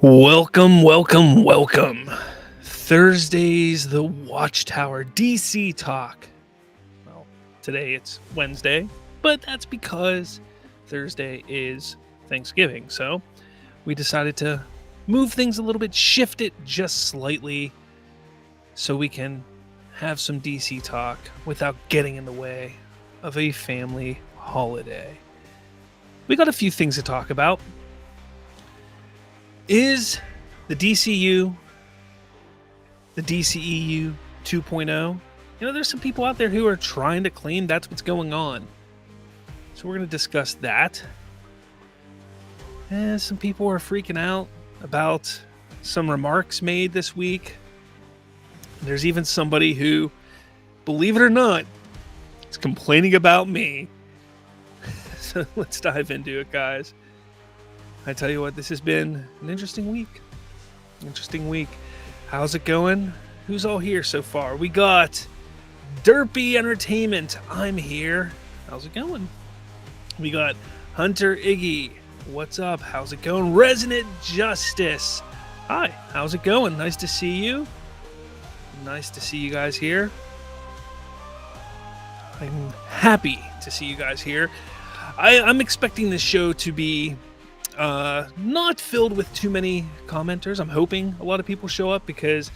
Welcome, welcome, welcome. Thursday's the Watchtower DC talk. Well, today it's Wednesday, but that's because Thursday is Thanksgiving. So we decided to move things a little bit, shift it just slightly so we can have some DC talk without getting in the way of a family holiday. We got a few things to talk about. Is the DCU the DCEU 2.0? There's some people out there who are trying to claim that's what's going on. So we're going to discuss that. And some people are freaking out about some remarks made this week. There's even somebody who, believe it or not, is complaining about me. So let's dive into it, guys. I tell you what, this has been an interesting week. How's it going? Who's all here so far? We got Derpy Entertainment. I'm here. How's it going? We got Hunter Iggy. What's up? How's it going? Resonant Justice. Hi. How's it going? Nice to see you. Nice to see you guys here. I'm happy to see you guys here. I'm expecting this show to be not filled with too many commenters. I'm hoping a lot of people show up because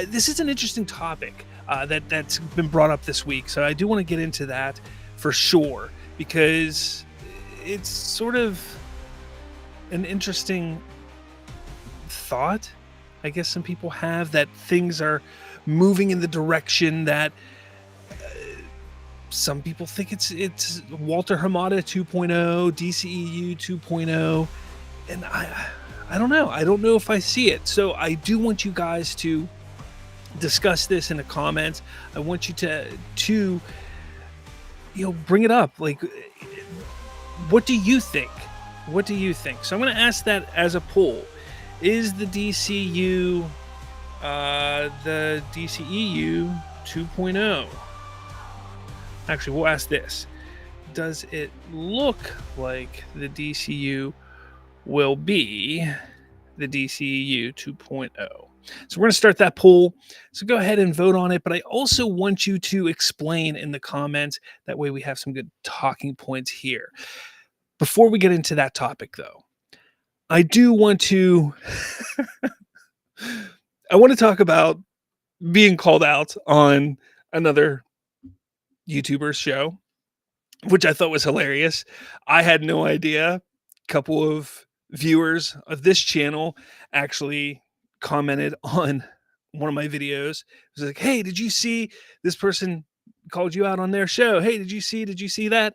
this is an interesting topic that's been brought up this week. So I do want to get into that for sure because it's sort of an interesting thought. I guess some people have that things are moving in the direction that some people think it's Walter Hamada 2.0, DCEU 2.0, and I don't know. I don't know if I see it. So I do want you guys to discuss this in the comments. I want you to bring it up. Like, what do you think? What do you think? So I'm going to ask that as a poll. Is the DCU the DCEU 2.0? Actually, we'll ask this. Does it look like the DCU will be the DCEU 2.0? So we're going to start that poll. So go ahead and vote on it. But I also want you to explain in the comments. That way we have some good talking points here. Before we get into that topic, though, I do want to... I want to talk about being called out on another YouTuber's show, which I thought was hilarious. I had no idea. A couple of viewers of this channel actually commented on one of my videos. It was like, hey, did you see this person called you out on their show? Hey, did you see that?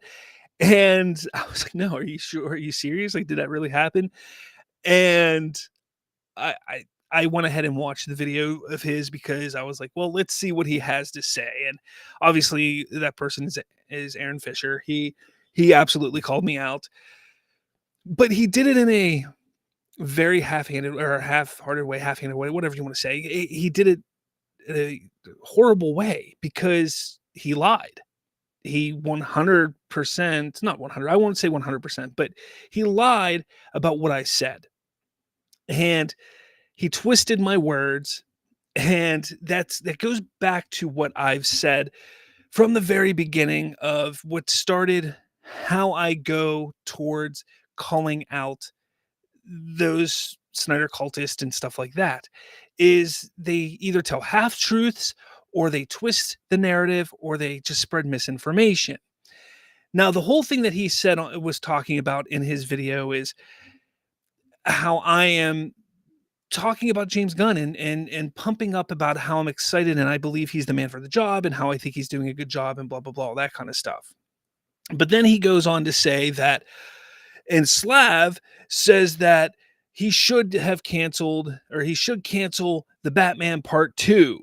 And I was like, no, are you sure? Are you serious? Like, did that really happen? And I went ahead and watched the video of his because I was like, well, let's see what he has to say. And obviously that person is Aaron Fisher. He absolutely called me out, but he did it in a very half-handed or half-hearted way, half-handed way, whatever you want to say. He did it in a horrible way because he lied. He 100%, not 100, I won't say 100%, but he lied about what I said. And he twisted my words, and that goes back to what I've said from the very beginning of what started how I go towards calling out those Snyder cultists and stuff like that, is they either tell half truths or they twist the narrative or they just spread misinformation. Now, the whole thing that he said was talking about in his video is how I am talking about James Gunn and pumping up about how I'm excited and I believe he's the man for the job and how I think he's doing a good job and blah, blah, blah, that kind of stuff. But then he goes on to say that, and Slav says that he should have canceled, or he should cancel the Batman Part 2.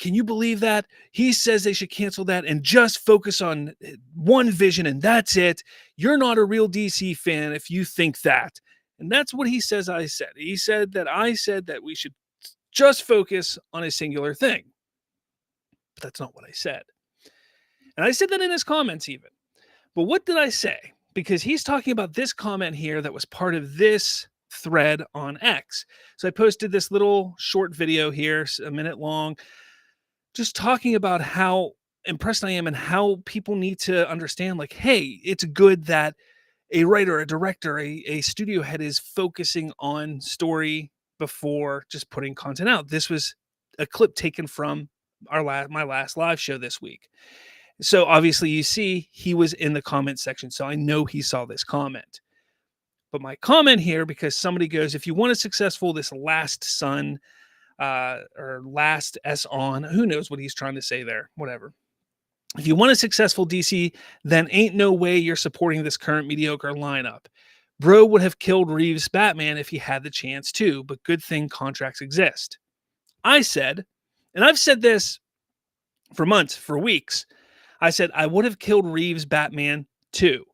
Can you believe that? He says they should cancel that and just focus on one vision and that's it. You're not a real DC fan if you think that. And that's what he says I said. He said that I said that we should just focus on a singular thing. But that's not what I said. And I said that in his comments even. But what did I say? Because he's talking about this comment here that was part of this thread on X. So I posted this little short video here, a minute long, just talking about how impressed I am and how people need to understand, like, hey, it's good that a writer, a director, a studio head is focusing on story before just putting content out. This was a clip taken from my last live show this week. So obviously you see he was in the comment section. So I know he saw this comment. But my comment here, because somebody goes, if you want a successful, this last son or last S on, who knows what he's trying to say there, whatever. If you want a successful DC, then ain't no way you're supporting this current mediocre lineup. Bro would have killed Reeves' Batman if he had the chance to, but good thing contracts exist. I said, and I've said this for months, for weeks, I said I would have killed Reeves' Batman too.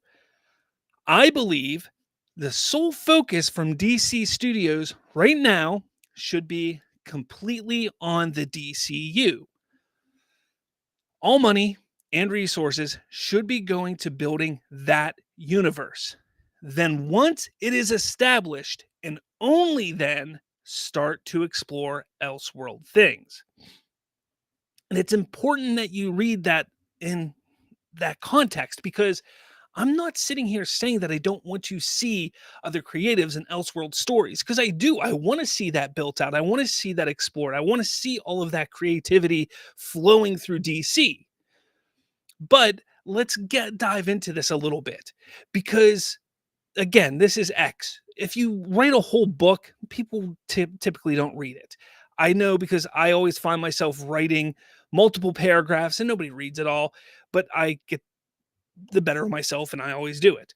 I believe the sole focus from DC Studios right now should be completely on the DCU. All money and resources should be going to building that universe. Then once it is established, and only then start to explore Elseworld things. And it's important that you read that in that context, because I'm not sitting here saying that I don't want to see other creatives and Elseworld stories, because I do. I want to see that built out. I want to see that explored. I want to see all of that creativity flowing through DC. But let's dive into this a little bit, because again, this is X. If you write a whole book, people typically don't read it. I know, because I always find myself writing multiple paragraphs and nobody reads it all, but I get the better of myself and I always do it.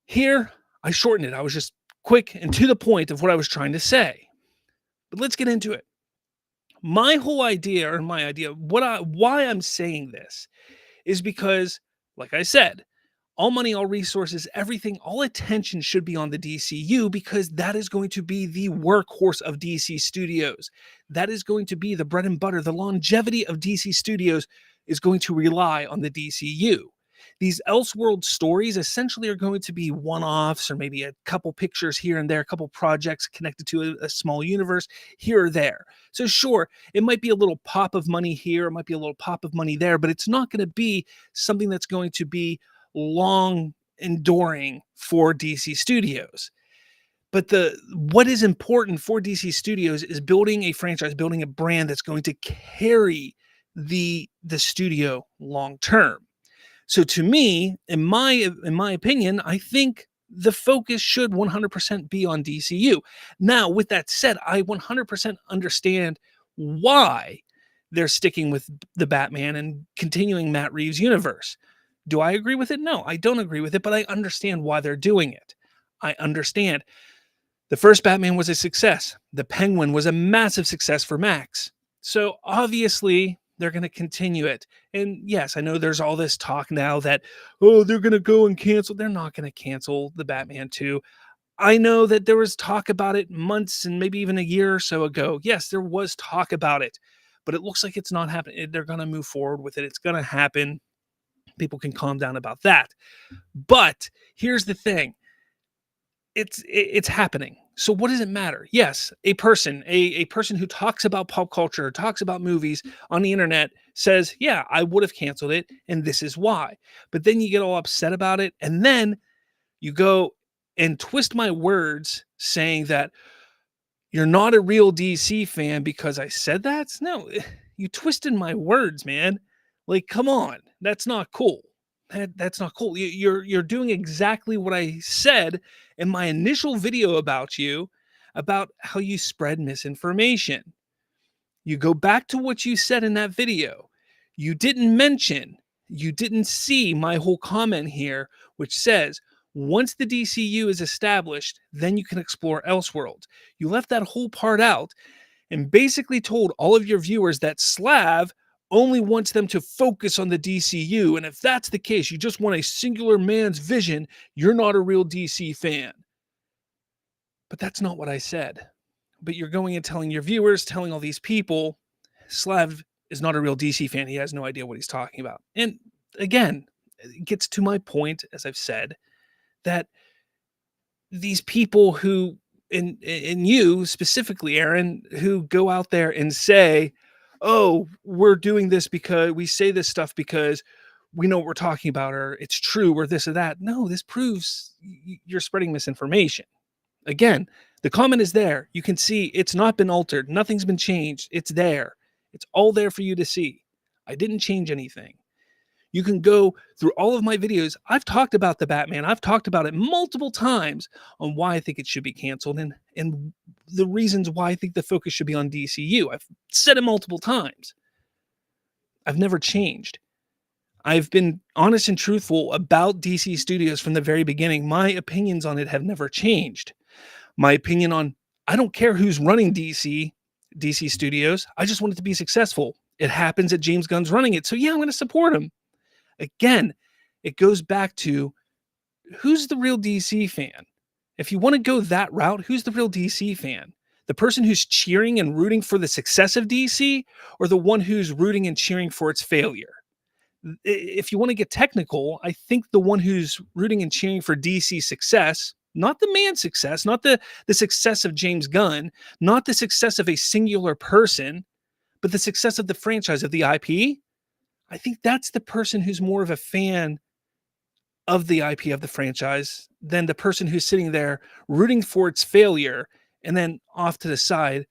Here, I shortened it. I was just quick and to the point of what I was trying to say. But let's get into it. My whole idea, or my idea, why I'm saying this is because, like I said, all money, all resources, everything, all attention should be on the DCU, because that is going to be the workhorse of DC Studios. That is going to be the bread and butter. The longevity of DC Studios is going to rely on the DCU. These Elseworld stories essentially are going to be one-offs, or maybe a couple pictures here and there, a couple projects connected to a small universe here or there. So sure, it might be a little pop of money here, it might be a little pop of money there, but it's not going to be something that's going to be long enduring for DC Studios. But what is important for DC Studios is building a franchise, building a brand that's going to carry the studio long term. So to me, in my opinion, I think the focus should 100% be on DCU. Now, with that said, I 100% understand why they're sticking with the Batman and continuing Matt Reeves' universe. Do I agree with it? No, I don't agree with it, but I understand why they're doing it. I understand. The first Batman was a success. The Penguin was a massive success for Max. So obviously, they're going to continue it. And yes, I know there's all this talk now that, oh, they're going to go and cancel. They're not going to cancel the Batman 2. I know that there was talk about it months and maybe even a year or so ago. Yes, there was talk about it, but it looks like it's not happening. They're going to move forward with it. It's going to happen. People can calm down about that. But here's the thing. It's happening. So what does it matter? Yes, a person who talks about pop culture, talks about movies on the internet says, yeah, I would have canceled it, and this is why. But then you get all upset about it, and then you go and twist my words saying that you're not a real DC fan because I said that? No, you twisted my words, man. Like, come on. That's not cool. That's not cool. You're doing exactly what I said in my initial video about you, about how you spread misinformation. You go back to what you said in that video. You didn't see my whole comment here, which says, once the DCU is established, then you can explore Elseworld. You left that whole part out and basically told all of your viewers that Slav only wants them to focus on the DCU. And if that's the case, you just want a singular man's vision, you're not a real DC fan. But that's not what I said. But you're going and telling your viewers, telling all these people, Slav is not a real DC fan. He has no idea what he's talking about. And again, it gets to my point, as I've said, that these people who and you specifically, Aaron, who go out there and say, "Oh, we're doing this because we say this stuff because we know what we're talking about, or it's true, or this or that." No, this proves you're spreading misinformation. Again, the comment is there. You can see it's not been altered. Nothing's been changed. It's there. It's all there for you to see. I didn't change anything. You can go through all of my videos. I've talked about the Batman. I've talked about it multiple times on why I think it should be canceled and the reasons why I think the focus should be on DCU. I've said it multiple times. I've never changed. I've been honest and truthful about DC Studios from the very beginning. My opinions on it have never changed. My opinion on I don't care who's running DC Studios. I just want it to be successful. It happens that James Gunn's running it. So yeah, I'm going to support him. Again, it goes back to who's the real DC fan? If you want to go that route, who's the real DC fan? The person who's cheering and rooting for the success of DC, or the one who's rooting and cheering for its failure? If you want to get technical, I think the one who's rooting and cheering for DC's success, not the man's success, not the success of James Gunn, not the success of a singular person, but the success of the franchise, of the IP, I think that's the person who's more of a fan of the IP, of the franchise, than the person who's sitting there rooting for its failure and then off to the side,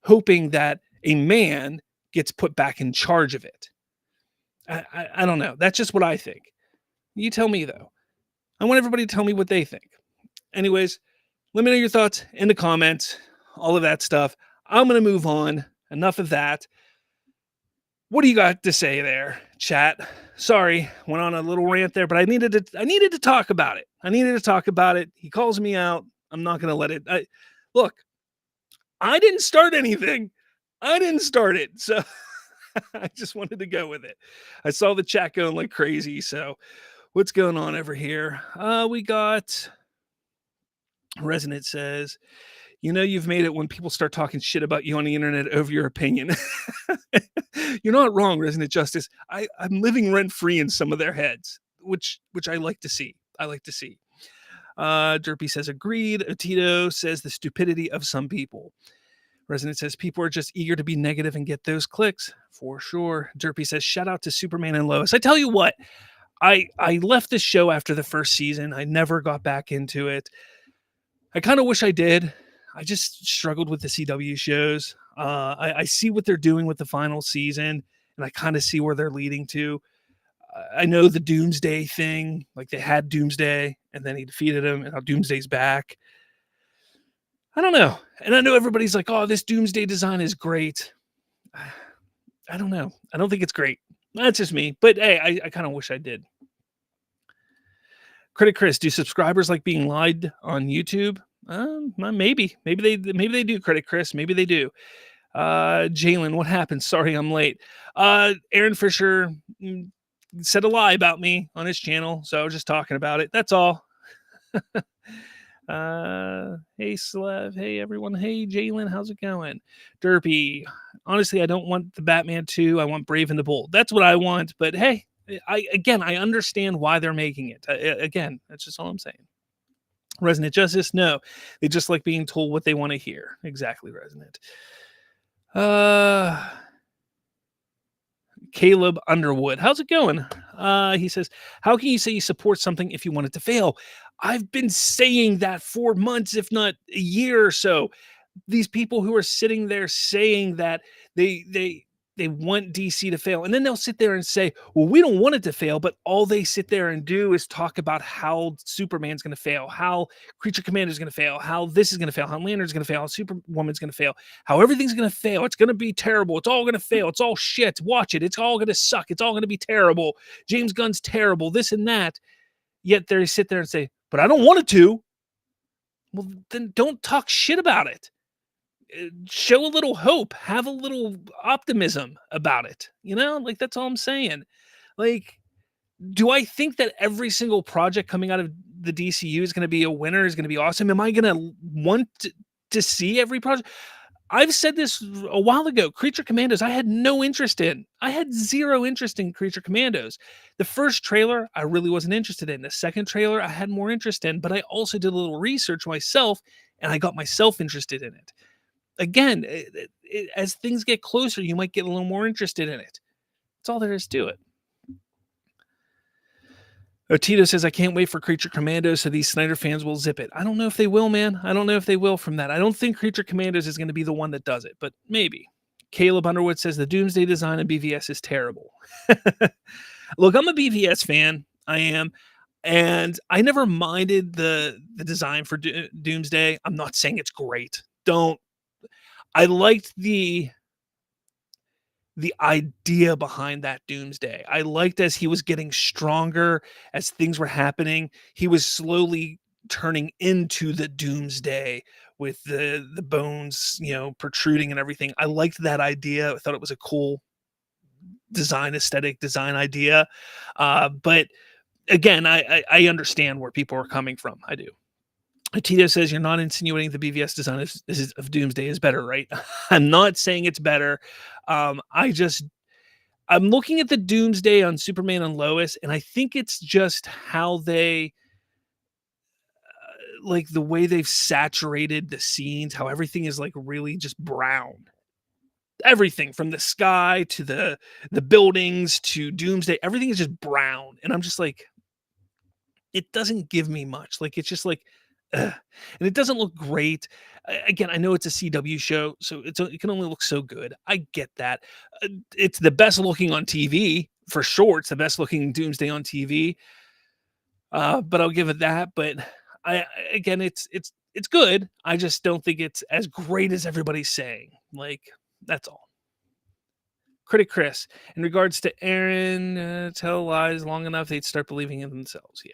hoping that a man gets put back in charge of it. I don't know. That's just what I think. You tell me, though. I want everybody to tell me what they think. Anyways, let me know your thoughts in the comments, all of that stuff. I'm going to move on. Enough of that. What do you got to say there, chat? Sorry, went on a little rant there, but I needed to talk about it. I needed to talk about it. He calls me out. I'm not going to let it. Look, I didn't start anything. I didn't start it. So I just wanted to go with it. I saw the chat going like crazy. So what's going on over here? We got Resonant says, you've made it when people start talking shit about you on the internet over your opinion. You're not wrong, Resonant Justice. I'm living rent-free in some of their heads, which I like to see. Derpy says, agreed. Tito says the stupidity of some people. Resonant says, people are just eager to be negative and get those clicks. For sure. Derpy says, shout out to Superman and Lois. I tell you what, I left this show after the first season. I never got back into it. I kind of wish I did. I just struggled with the CW shows. I see what they're doing with the final season, and I kind of see where they're leading to. I know the Doomsday thing, like they had Doomsday, and then he defeated him, and now Doomsday's back. I don't know. And I know everybody's like, oh, this Doomsday design is great. I don't know. I don't think it's great. That's just me. But hey, I kind of wish I did. Critic Chris, do subscribers like being lied on YouTube? Maybe they do. Critic Chris, maybe they do. Jalen, what happened? Sorry, I'm late. Aaron Fisher said a lie about me on his channel, so I was just talking about it. That's all. Hey Slav, hey everyone, hey Jalen, how's it going? Derpy, honestly, I don't want the Batman 2. I want Brave and the Bold. That's what I want. But hey, I understand why they're making it. Again, that's just all I'm saying. Resonant Justice, no, they just like being told what they want to hear. Exactly, Resonant. Caleb Underwood, how's it going? He says, how can you say you support something if you want it to fail? I've been saying that for months, if not a year or so. These people who are sitting there saying that they want DC to fail, and then they'll sit there and say, well, we don't want it to fail, but all they sit there and do is talk about how Superman's going to fail, how Creature Commander's going to fail, how this is going to fail, how Lantern's going to fail, how Superwoman's going to fail, how everything's going to fail. It's going to be terrible. It's all going to fail. It's all shit. Watch it. It's all going to suck. It's all going to be terrible. James Gunn's terrible, this and that. Yet they sit there and say, but I don't want it to. Well, then don't talk shit about it. Show a little hope, have a little optimism about it. Like that's all I'm saying. Like, do I think that every single project coming out of the DCU is going to be a winner, is going to be awesome? Am I going to want to see every project? I've said this a while ago. Creature Commandos, I had no interest in. I had zero interest in Creature Commandos. The first trailer, I really wasn't interested in. The second trailer, I had more interest in, but I also did a little research myself and I got myself interested in it. Again, as things get closer, you might get a little more interested in it. That's all there is to it. Otito says, I can't wait for Creature Commandos so these Snyder fans will zip it. I don't know if they will, man. I don't know if they will from that. I don't think Creature Commandos is going to be the one that does it, but maybe. Caleb Underwood says the Doomsday design in BVS is terrible. Look, I'm a BVS fan. I am. And I never minded the design for Doomsday. I'm not saying it's great. Don't. I liked the idea behind that Doomsday. I liked as he was getting stronger, as things were happening, he was slowly turning into the Doomsday with the bones, protruding and everything. I liked that idea. I thought it was a cool aesthetic design idea. But again, I understand where people are coming from. I do. Tito says you're not insinuating the BVS design of Doomsday is better, right? I'm not saying it's better. I'm looking at the Doomsday on Superman and Lois, and I think it's just how they like the way they've saturated the scenes, how everything is like really just brown. Everything from the sky to the buildings to Doomsday, everything is just brown, and I'm just like, it doesn't give me much. Like it's just like, ugh. And it doesn't look great. Again, I know it's a CW show, so it can only look so good. I get that. It's the best looking on TV for sure. It's the best looking Doomsday on TV. But I'll give it that. But again, it's good. I just don't think it's as great as everybody's saying. Like that's all. Critic Chris, in regards to Aaron, tell lies long enough, they'd start believing in themselves. Yeah.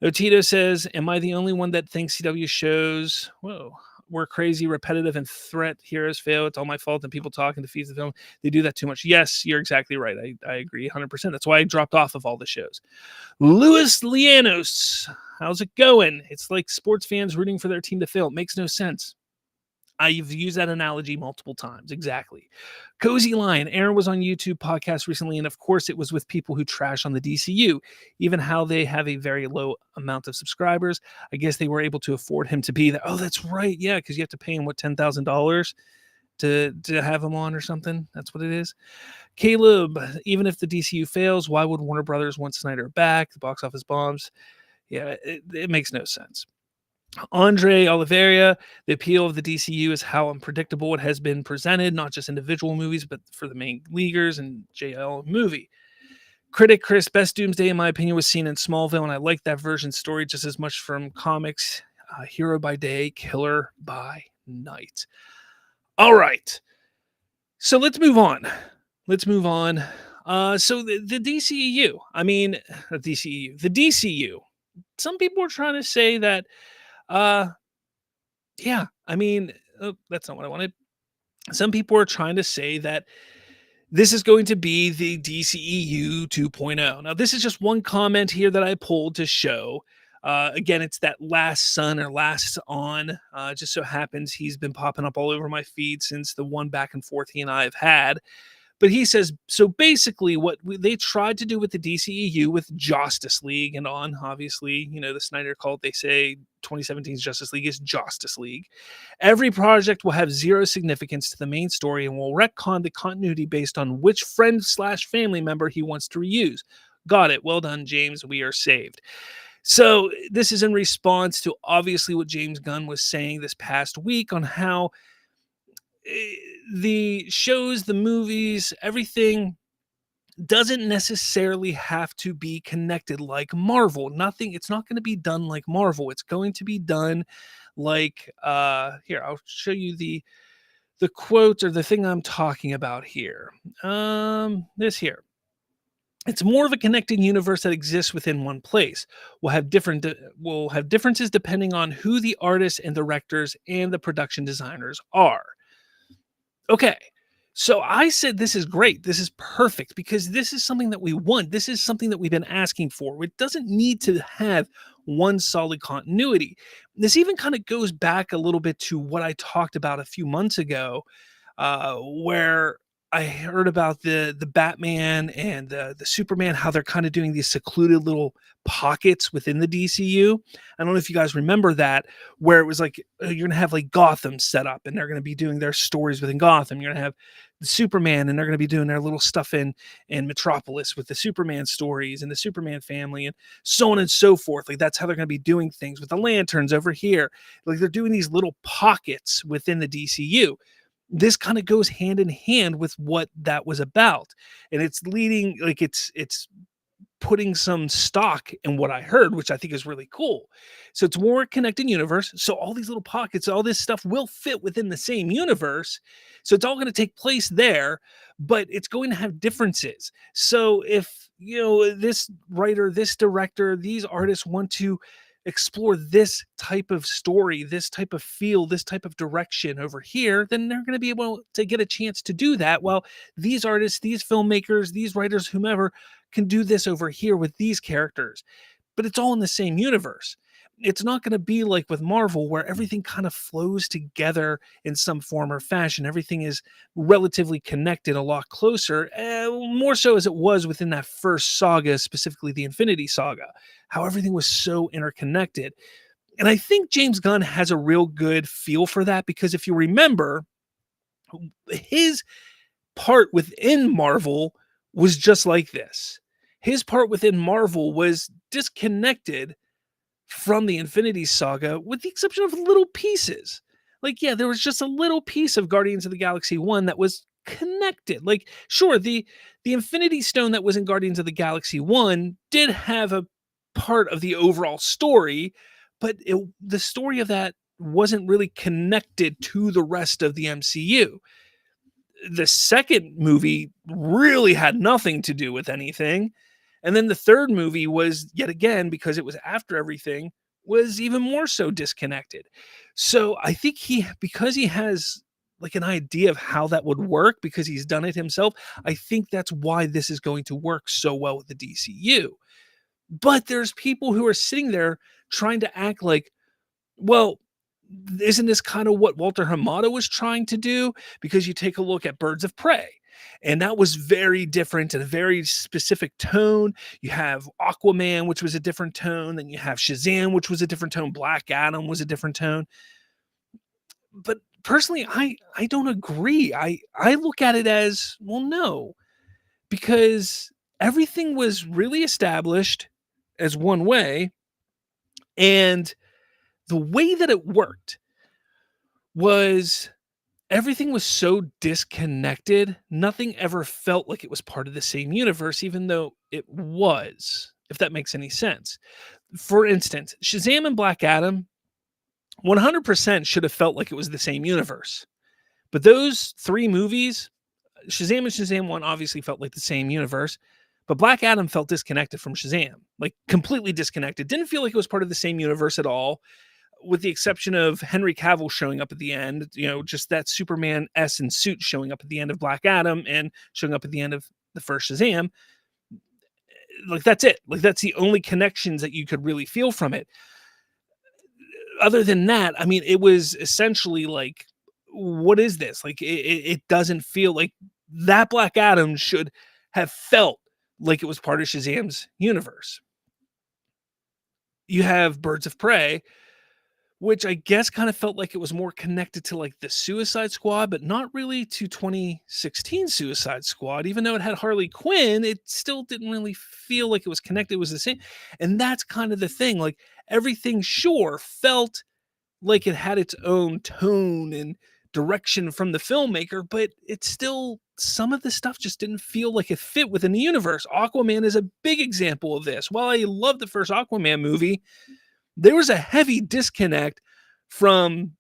Otito says, am I the only one that thinks CW shows, were crazy, repetitive, and threat heroes fail? It's all my fault, and people talk and defeats the film. They do that too much. Yes, you're exactly right. I agree 100%. That's why I dropped off of all the shows. Louis Lianos, how's it going? It's like sports fans rooting for their team to fail. It makes no sense. I've used that analogy multiple times. Exactly. Cozy Lion. Aaron was on YouTube podcast recently, and of course it was with people who trash on the DCU, even how they have a very low amount of subscribers. I guess they were able to afford him to be there. Oh, that's right. Yeah, because you have to pay him, $10,000 to have him on or something. That's what it is. Caleb, even if the DCU fails, why would Warner Brothers want Snyder back? The box office bombs. Yeah, it makes no sense. Andre Oliveira, the appeal of the DCU is how unpredictable it has been presented, not just individual movies, but for the main leaguers and JL movie. Critic Chris, best Doomsday, in my opinion, was seen in Smallville, and I like that version story just as much from comics. Hero by day, killer by night. All right. So let's move on. So the DCEU, the DCU. Some people are trying to say that that's not what I wanted. Some people are trying to say that this is going to be the DCEU 2.0. Now, this is just one comment here that I pulled to show. Again, it's that last son or last on. Just so happens he's been popping up all over my feed since the one back and forth he and I have had. But he says, so basically what they tried to do with the DCEU with Justice League and on, obviously, the Snyder Cult, they say 2017's Justice League is Justice League. Every project will have zero significance to the main story and will retcon the continuity based on which friend/family member he wants to reuse. Got it. Well done, James. We are saved. So this is in response to obviously what James Gunn was saying this past week on how the shows, the movies, everything doesn't necessarily have to be connected like Marvel. It's not going to be done like Marvel. It's going to be done like here, I'll show you the quote or the thing I'm talking about here. This here. It's more of a connected universe that exists within one place. We'll have differences depending on who the artists and directors and the production designers are. Okay, so I said this is great. This is perfect because this is something that we want. This is something that we've been asking for. It doesn't need to have one solid continuity. This even kind of goes back a little bit to what I talked about a few months ago, where I heard about the Batman and the Superman, how they're kind of doing these secluded little pockets within the DCU. I don't know if you guys remember that, where it was like you're gonna have like Gotham set up, and they're gonna be doing their stories within Gotham. You're gonna have the Superman, and they're gonna be doing their little stuff in Metropolis with the Superman stories and the Superman family, and so on and so forth. Like that's how they're gonna be doing things with the lanterns over here. Like they're doing these little pockets within the DCU. This kind of goes hand in hand with what that was about, and it's leading, like it's putting some stock in what I heard, which I think is really cool. So it's more connected universe, so all these little pockets, all this stuff will fit within the same universe, so it's all going to take place there, but it's going to have differences. So if this writer, this director, these artists want to explore this type of story, this type of feel, this type of direction over here, then they're going to be able to get a chance to do that. While these artists, these filmmakers, these writers, whomever, can do this over here with these characters. But it's all in the same universe. It's not going to be like with Marvel, where everything kind of flows together in some form or fashion. Everything is relatively connected, a lot closer, more so as it was within that first saga, specifically the Infinity Saga, how everything was so interconnected. And I think James Gunn has a real good feel for that, because if you remember, his part within Marvel was just like this. His part within Marvel was disconnected from the Infinity Saga, with the exception of little pieces. Like, yeah, there was just a little piece of Guardians of the Galaxy 1 that was connected. Like, sure, the Infinity Stone that was in Guardians of the Galaxy 1 did have a part of the overall story, but the story of that wasn't really connected to the rest of the MCU. The second movie really had nothing to do with anything. And then the third movie was, yet again, because it was after everything, was even more so disconnected. So I think because he has like an idea of how that would work, because he's done it himself, I think that's why this is going to work so well with the DCU. But there's people who are sitting there trying to act like, well, isn't this kind of what Walter Hamada was trying to do? Because you take a look at Birds of Prey, and that was very different and a very specific tone. You have Aquaman, which was a different tone. Then you have Shazam, which was a different tone. Black Adam was a different tone. But personally, I don't agree. I look at it as, well, no, because everything was really established as one way, and the way that it worked was everything was so disconnected, nothing ever felt like it was part of the same universe, even though it was, if that makes any sense. For instance, Shazam and Black Adam 100% should have felt like it was the same universe. But those three movies, Shazam and Shazam 1 obviously felt like the same universe, but Black Adam felt disconnected from Shazam, like completely disconnected. Didn't feel like it was part of the same universe at all, with the exception of Henry Cavill showing up at the end, just that Superman and suit showing up at the end of Black Adam and showing up at the end of the first Shazam. Like, that's it. Like, that's the only connections that you could really feel from it. Other than that, I mean, it was essentially like, what is this? Like, it doesn't feel like that Black Adam should have felt like it was part of Shazam's universe. You have Birds of Prey, which I guess kind of felt like it was more connected to like the Suicide Squad, but not really to 2016 Suicide Squad. Even though it had Harley Quinn, it still didn't really feel like it was connected. It was the same. And that's kind of the thing. Like, everything sure felt like it had its own tone and direction from the filmmaker, but it's still, some of the stuff just didn't feel like it fit within the universe. Aquaman is a big example of this. While I love the first Aquaman movie, there was a heavy disconnect from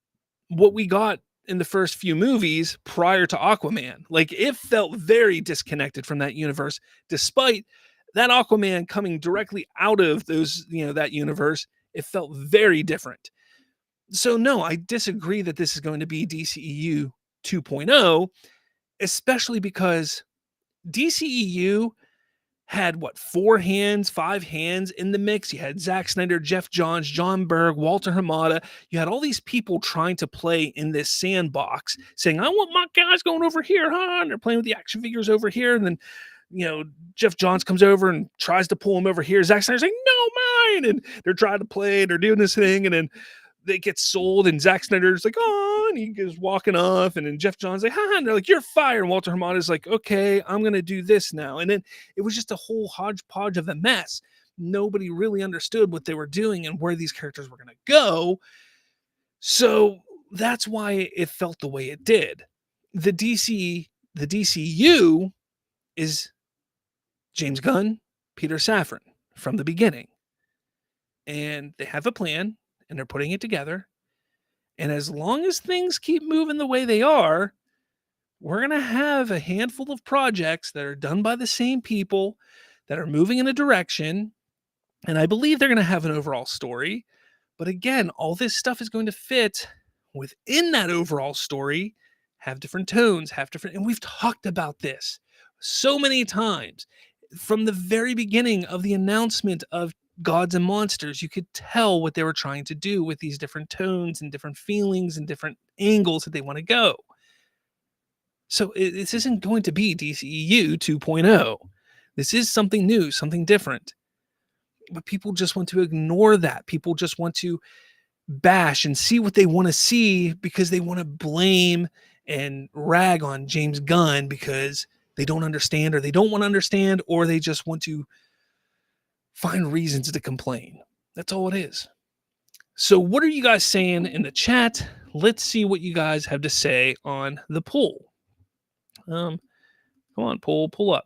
what we got in the first few movies prior to Aquaman. Like, it felt very disconnected from that universe, despite that Aquaman coming directly out of those, that universe. It felt very different. So no, I disagree that this is going to be DCEU 2.0, especially because DCEU had what, 4 hands, 5 hands in the mix. You had Zack Snyder, Jeff Johns, John Berg, Walter Hamada. You had all these people trying to play in this sandbox, saying, "I want my guys going over here, huh?" And they're playing with the action figures over here. And then, Jeff Johns comes over and tries to pull him over here. Zack Snyder's like, "No, mine!" And they're trying to play, and they're doing this thing, and then they get sold, and Zack Snyder's like, "Oh," and he goes walking off, and then Jeff Johns like, "Ha," and they're like, "You're fired." And Walter Hamada's like, "Okay, I'm gonna do this now." And then it was just a whole hodgepodge of a mess. Nobody really understood what they were doing and where these characters were gonna go. So that's why it felt the way it did. The DCU is James Gunn, Peter Safran from the beginning. And they have a plan, and they're putting it together. And as long as things keep moving the way they are, we're going to have a handful of projects that are done by the same people that are moving in a direction. And I believe they're going to have an overall story. But again, all this stuff is going to fit within that overall story, have different tones, and we've talked about this so many times. From the very beginning of the announcement of Gods and Monsters, you could tell what they were trying to do with these different tones and different feelings and different angles that they want to go. So this isn't going to be DCEU 2.0. This is something new, something different. But people just want to ignore that. People just want to bash and see what they want to see because they want to blame and rag on James Gunn because they don't understand, or they don't want to understand, or they just want to find reasons to complain. That's all it is. So what are you guys saying in the chat? Let's see what you guys have to say on the poll. Come on, pull up.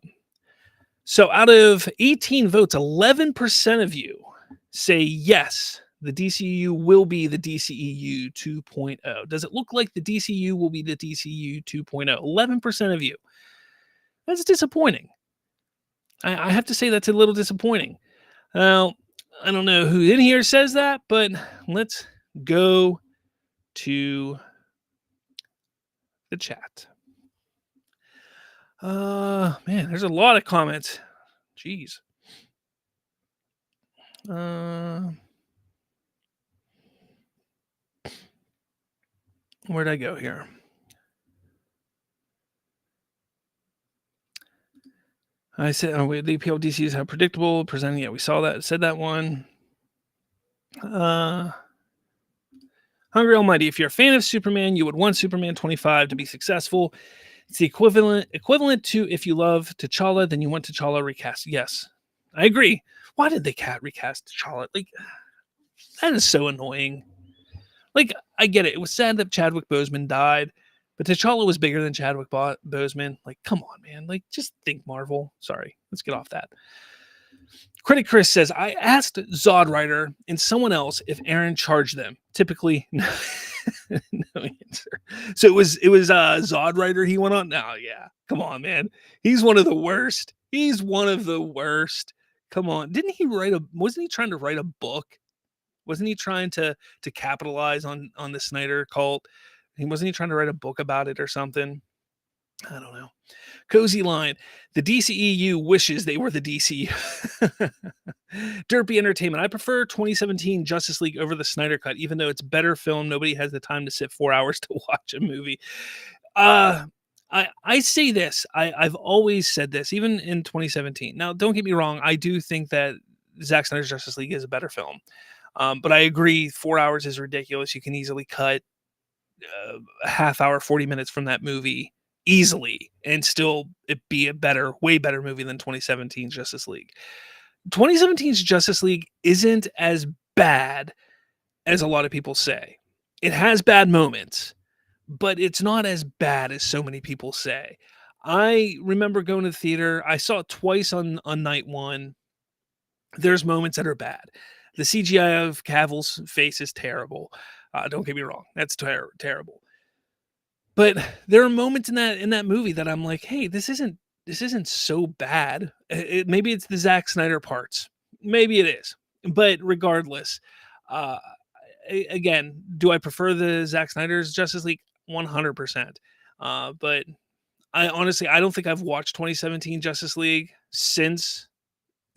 So out of 18 votes, 11% of you say yes, the DCU will be the DCEU 2.0. Does it look like the DCU will be the DCU 2.0? 11% of you. That's disappointing. I have to say that's a little disappointing. Now, I don't know who in here says that, but let's go to the chat. Man, there's a lot of comments. Jeez. Where'd I go here? I said, the PLDC is how predictable presenting. Yeah, we saw that. Said that one. Hungry Almighty, if you're a fan of Superman, you would want Superman 25 to be successful. It's the equivalent to if you love T'Challa, then you want T'Challa recast. Yes, I agree. Why did they recast T'Challa? Like, that is so annoying. Like, I get it. It was sad that Chadwick Boseman died, but T'Challa was bigger than Chadwick Boseman. Like, come on, man. Like, just think Marvel. Sorry. Let's get off that. Critic Chris says, I asked Zodwriter and someone else if Aaron charged them. Typically, no, no answer. So it was Zodwriter he went on? No, yeah. Come on, man. He's one of the worst. He's one of the worst. Come on. Wasn't he trying to write a book? Wasn't he trying to capitalize on the Snyder cult? Wasn't he trying to write a book about it or something? I don't know. Cozy Line. The DCEU wishes they were the DCU. Derpy Entertainment. I prefer 2017 Justice League over the Snyder Cut, even though it's better film. Nobody has the time to sit 4 hours to watch a movie. I say this. I've always said this, even in 2017. Now, don't get me wrong. I do think that Zack Snyder's Justice League is a better film. But I agree, 4 hours is ridiculous. You can easily cut a half hour, 40 minutes from that movie easily and still it be a way better movie than 2017's Justice League. 2017's Justice League isn't as bad as a lot of people say. It has bad moments, but it's not as bad as so many people say. I remember going to the theater. I saw it twice on night one. There's moments that are bad. The CGI of Cavill's face is terrible. Don't get me wrong. That's terrible. But there are moments in that movie that I'm like, hey, this isn't so bad. Maybe it's the Zack Snyder parts. Maybe it is. But regardless, again, do I prefer the Zack Snyder's Justice League? 100%. But I honestly don't think I've watched 2017 Justice League since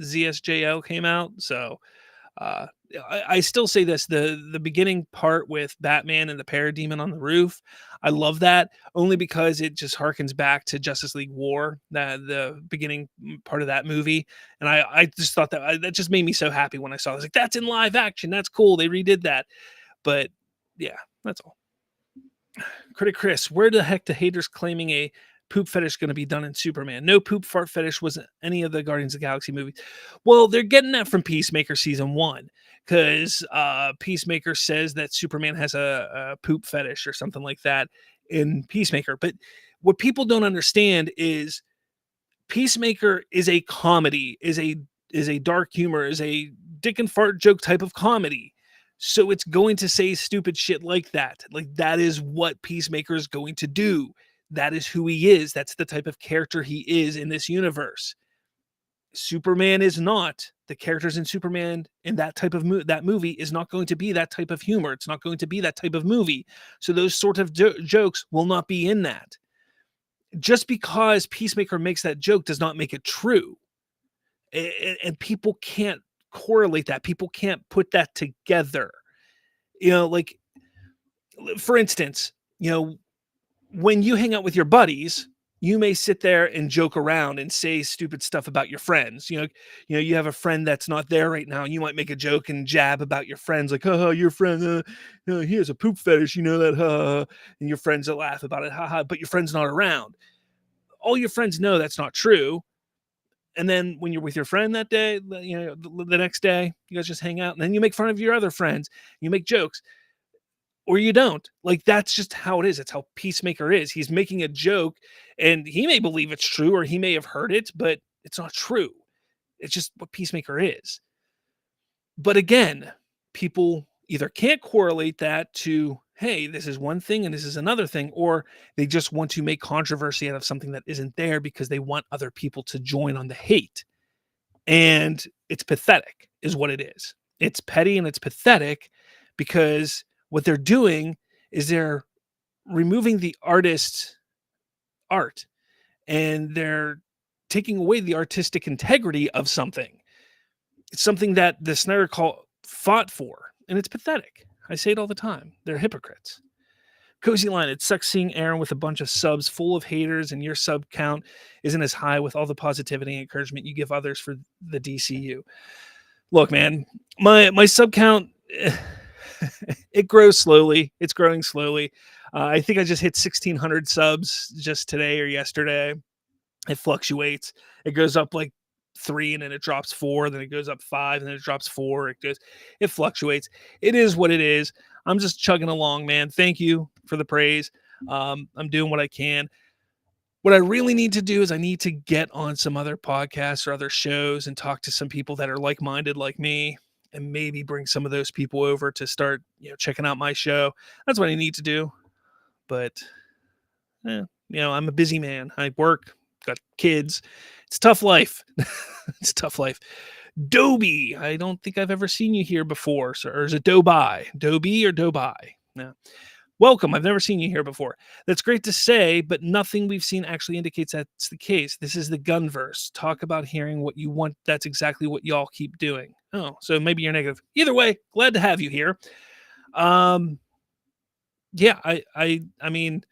ZSJL came out. So uh, I still say this: the beginning part with Batman and the parademon on the roof, I love that only because it just harkens back to Justice League War, the beginning part of that movie, and I just thought that just made me so happy when I saw it. I was like, that's in live action, that's cool, they redid that. But yeah, that's all. Critic Chris, where the heck the haters claiming a poop fetish going to be done in Superman? No poop fart fetish was any of the Guardians of the Galaxy movies. Well, they're getting that from Peacemaker season 1 because Peacemaker says that Superman has a poop fetish or something like that in Peacemaker. But what people don't understand is Peacemaker is a comedy, is a dark humor, is a dick and fart joke type of comedy. So it's going to say stupid shit like that. Like that is what Peacemaker is going to do. That is who he is. That's the type of character he is in this universe. Superman is not. The characters in Superman in that type of that movie is not going to be that type of humor. It's not going to be that type of movie. So those sort of jokes will not be in that. Just because Peacemaker makes that joke does not make it true. And people can't correlate that. People can't put that together. Like for instance, when you hang out with your buddies, you may sit there and joke around and say stupid stuff about your friends. You have a friend that's not there right now, and you might make a joke and jab about your friends, like, "Haha, your friend, he has a poop fetish, you know that, haha," and your friends will laugh about it, haha. But your friend's not around. All your friends know that's not true. And then when you're with your friend that day, the next day, you guys just hang out, and then you make fun of your other friends, you make jokes, or you don't. Like that's just how it is. It's how Peacemaker is. He's making a joke, and he may believe it's true, or he may have heard it, but it's not true. It's just what Peacemaker is. But again, people either can't correlate that to, hey, this is one thing and this is another thing, or they just want to make controversy out of something that isn't there because they want other people to join on the hate. And it's pathetic, is what it is. It's petty and it's pathetic because what they're doing is they're removing the artist's art, and they're taking away the artistic integrity of something. It's something that the Snyder Cult fought for, and it's pathetic. I say it all the time. They're hypocrites. Cozy Line, it sucks seeing Aaron with a bunch of subs full of haters, and your sub count isn't as high with all the positivity and encouragement you give others for the DCU. Look, man, my sub count, it grows slowly. It's growing slowly. I think I just hit 1,600 subs just today or yesterday. It fluctuates. It goes up like 3, and then it drops 4, then it goes up 5, and then it drops 4. It fluctuates. It is what it is. I'm just chugging along, man. Thank you for the praise. I'm doing what I can. What I really need to do is I need to get on some other podcasts or other shows and talk to some people that are like-minded like me, and maybe bring some of those people over to start, checking out my show. That's what I need to do. But, I'm a busy man. I work, got kids. It's tough life. It's tough life. Dobie, I don't think I've ever seen you here before, sir. Or is it Dobai? Dobie or Dobai? No. Welcome. I've never seen you here before. That's great to say, but nothing we've seen actually indicates that's the case. This is the Gunverse. Talk about hearing what you want. That's exactly what y'all keep doing. Oh, so maybe you're negative. Either way, glad to have you here. Yeah, I mean,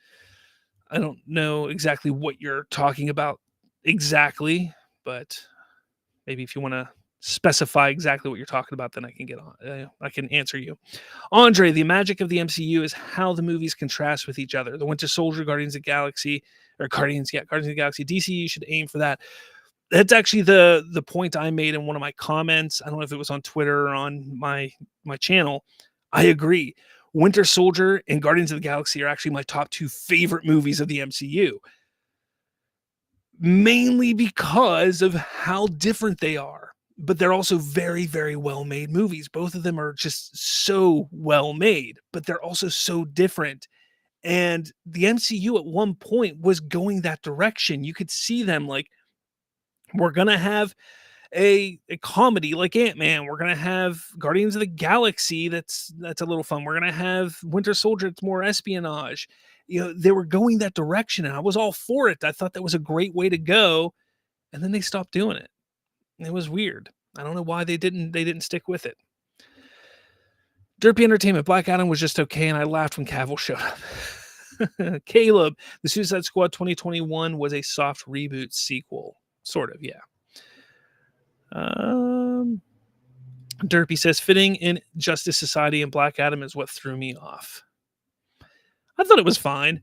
I don't know exactly what you're talking about exactly, but maybe if you want to specify exactly what you're talking about, then I can get on. I can answer you. Andre, the magic of the MCU is how the movies contrast with each other. The Winter Soldier, Guardians of the Galaxy, Guardians of the Galaxy. DCU should aim for that. That's actually the point I made in one of my comments. I don't know if it was on Twitter or on my channel. I agree. Winter Soldier and Guardians of the Galaxy are actually my top 2 favorite movies of the MCU. Mainly because of how different they are. But they're also very, very well-made movies. Both of them are just so well-made, but they're also so different. And the MCU at one point was going that direction. You could see them like, we're going to have a comedy like Ant-Man. We're going to have Guardians of the Galaxy. That's a little fun. We're going to have Winter Soldier. It's more espionage. They were going that direction, and I was all for it. I thought that was a great way to go. And then they stopped doing it. It was weird. I don't know why they didn't stick with it. Derpy Entertainment, Black Adam was just okay, and I laughed when Cavill showed up. Caleb, The Suicide Squad 2021 was a soft reboot sequel. Sort of, yeah. Derpy says, fitting in Justice Society and Black Adam is what threw me off. I thought it was fine.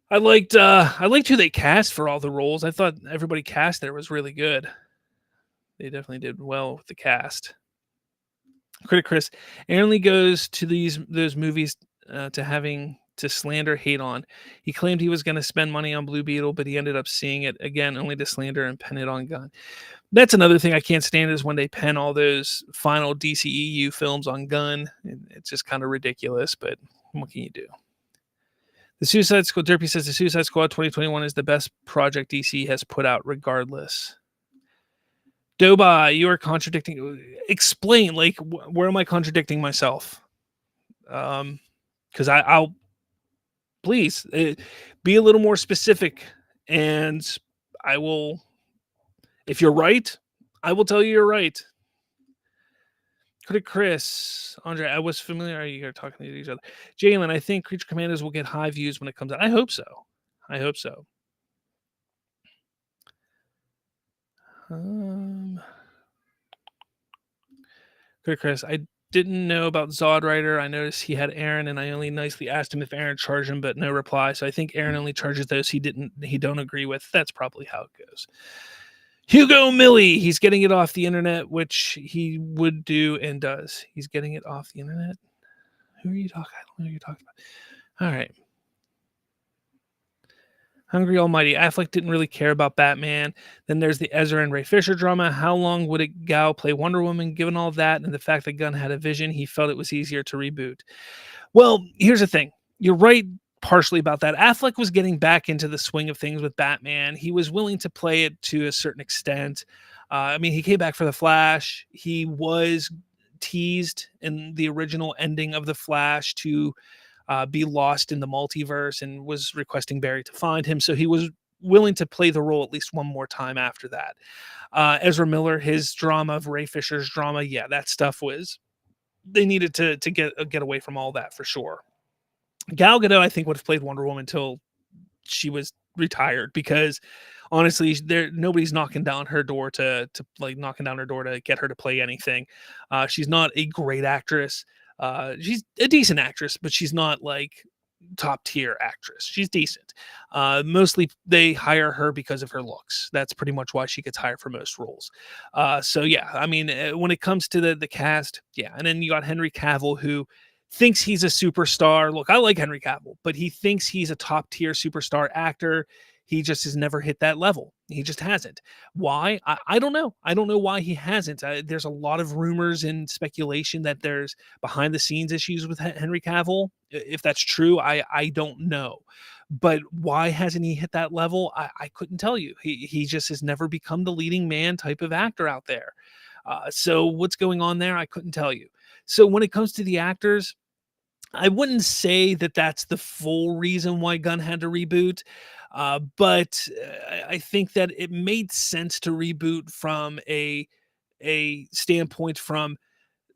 I liked who they cast for all the roles. I thought everybody cast there was really good. They definitely did well with the cast. Critic Chris, Aaron Lee goes to those movies to having to slander hate on. He claimed he was going to spend money on Blue Beetle, but he ended up seeing it again only to slander and pen it on Gunn. That's another thing I can't stand is when they pen all those final DCEU films on Gunn. It's just kind of ridiculous, but what can you do? The Suicide Squad, Derpy says the Suicide Squad 2021 is the best project DC has put out regardless. Doba, you are contradicting. Explain, like, where am I contradicting myself? Because I'll please be a little more specific, and I will. If you're right, I will tell you you're right. Critic Chris, Andre, I was familiar. You're talking to each other. Jalen, I think Creature Commandos will get high views when it comes out. I hope so. I hope so. Critic Chris, I didn't know about Zod Rider. I noticed he had Aaron, and I only nicely asked him if Aaron charged him, but no reply. So I think Aaron only charges those he don't agree with. That's probably how it goes. Hugo Millie, he's getting it off the internet, which he would do and does. He's getting it off the internet. Who are you talking? I don't know who you're talking about. All right. Hungry Almighty, Affleck didn't really care about Batman. Then there's the Ezra and Ray Fisher drama. How long would a gal play Wonder Woman? Given all that and the fact that Gunn had a vision, he felt it was easier to reboot. Well, here's the thing. You're right partially about that. Affleck was getting back into the swing of things with Batman. He was willing to play it to a certain extent. I mean, he came back for The Flash. He was teased in the original ending of The Flash to be lost in the multiverse and was requesting Barry to find him. So he was willing to play the role at least one more time after that. Ezra Miller, his drama of Ray Fisher's drama, yeah, that stuff was, they needed to get away from all that for sure. Gal Gadot, I think, would have played Wonder Woman until she was retired, because honestly, nobody's knocking down her door to get her to play anything. She's not a great actress. She's a decent actress, but she's not like top tier actress. She's decent. Mostly they hire her because of her looks. That's pretty much why she gets hired for most roles. So yeah, I mean, when it comes to the cast, yeah. And then you got Henry Cavill, who thinks he's a superstar. Look, I like Henry Cavill, but he thinks he's a top tier superstar actor. He just has never hit that level. He just hasn't. Why? I don't know. I don't know why he hasn't. There's a lot of rumors and speculation that there's behind the scenes issues with Henry Cavill. If that's true, I don't know. But why hasn't he hit that level? I couldn't tell you. He just has never become the leading man type of actor out there. So what's going on there? I couldn't tell you. So when it comes to the actors, I wouldn't say that that's the full reason why Gunn had to reboot. But I think that it made sense to reboot from a standpoint from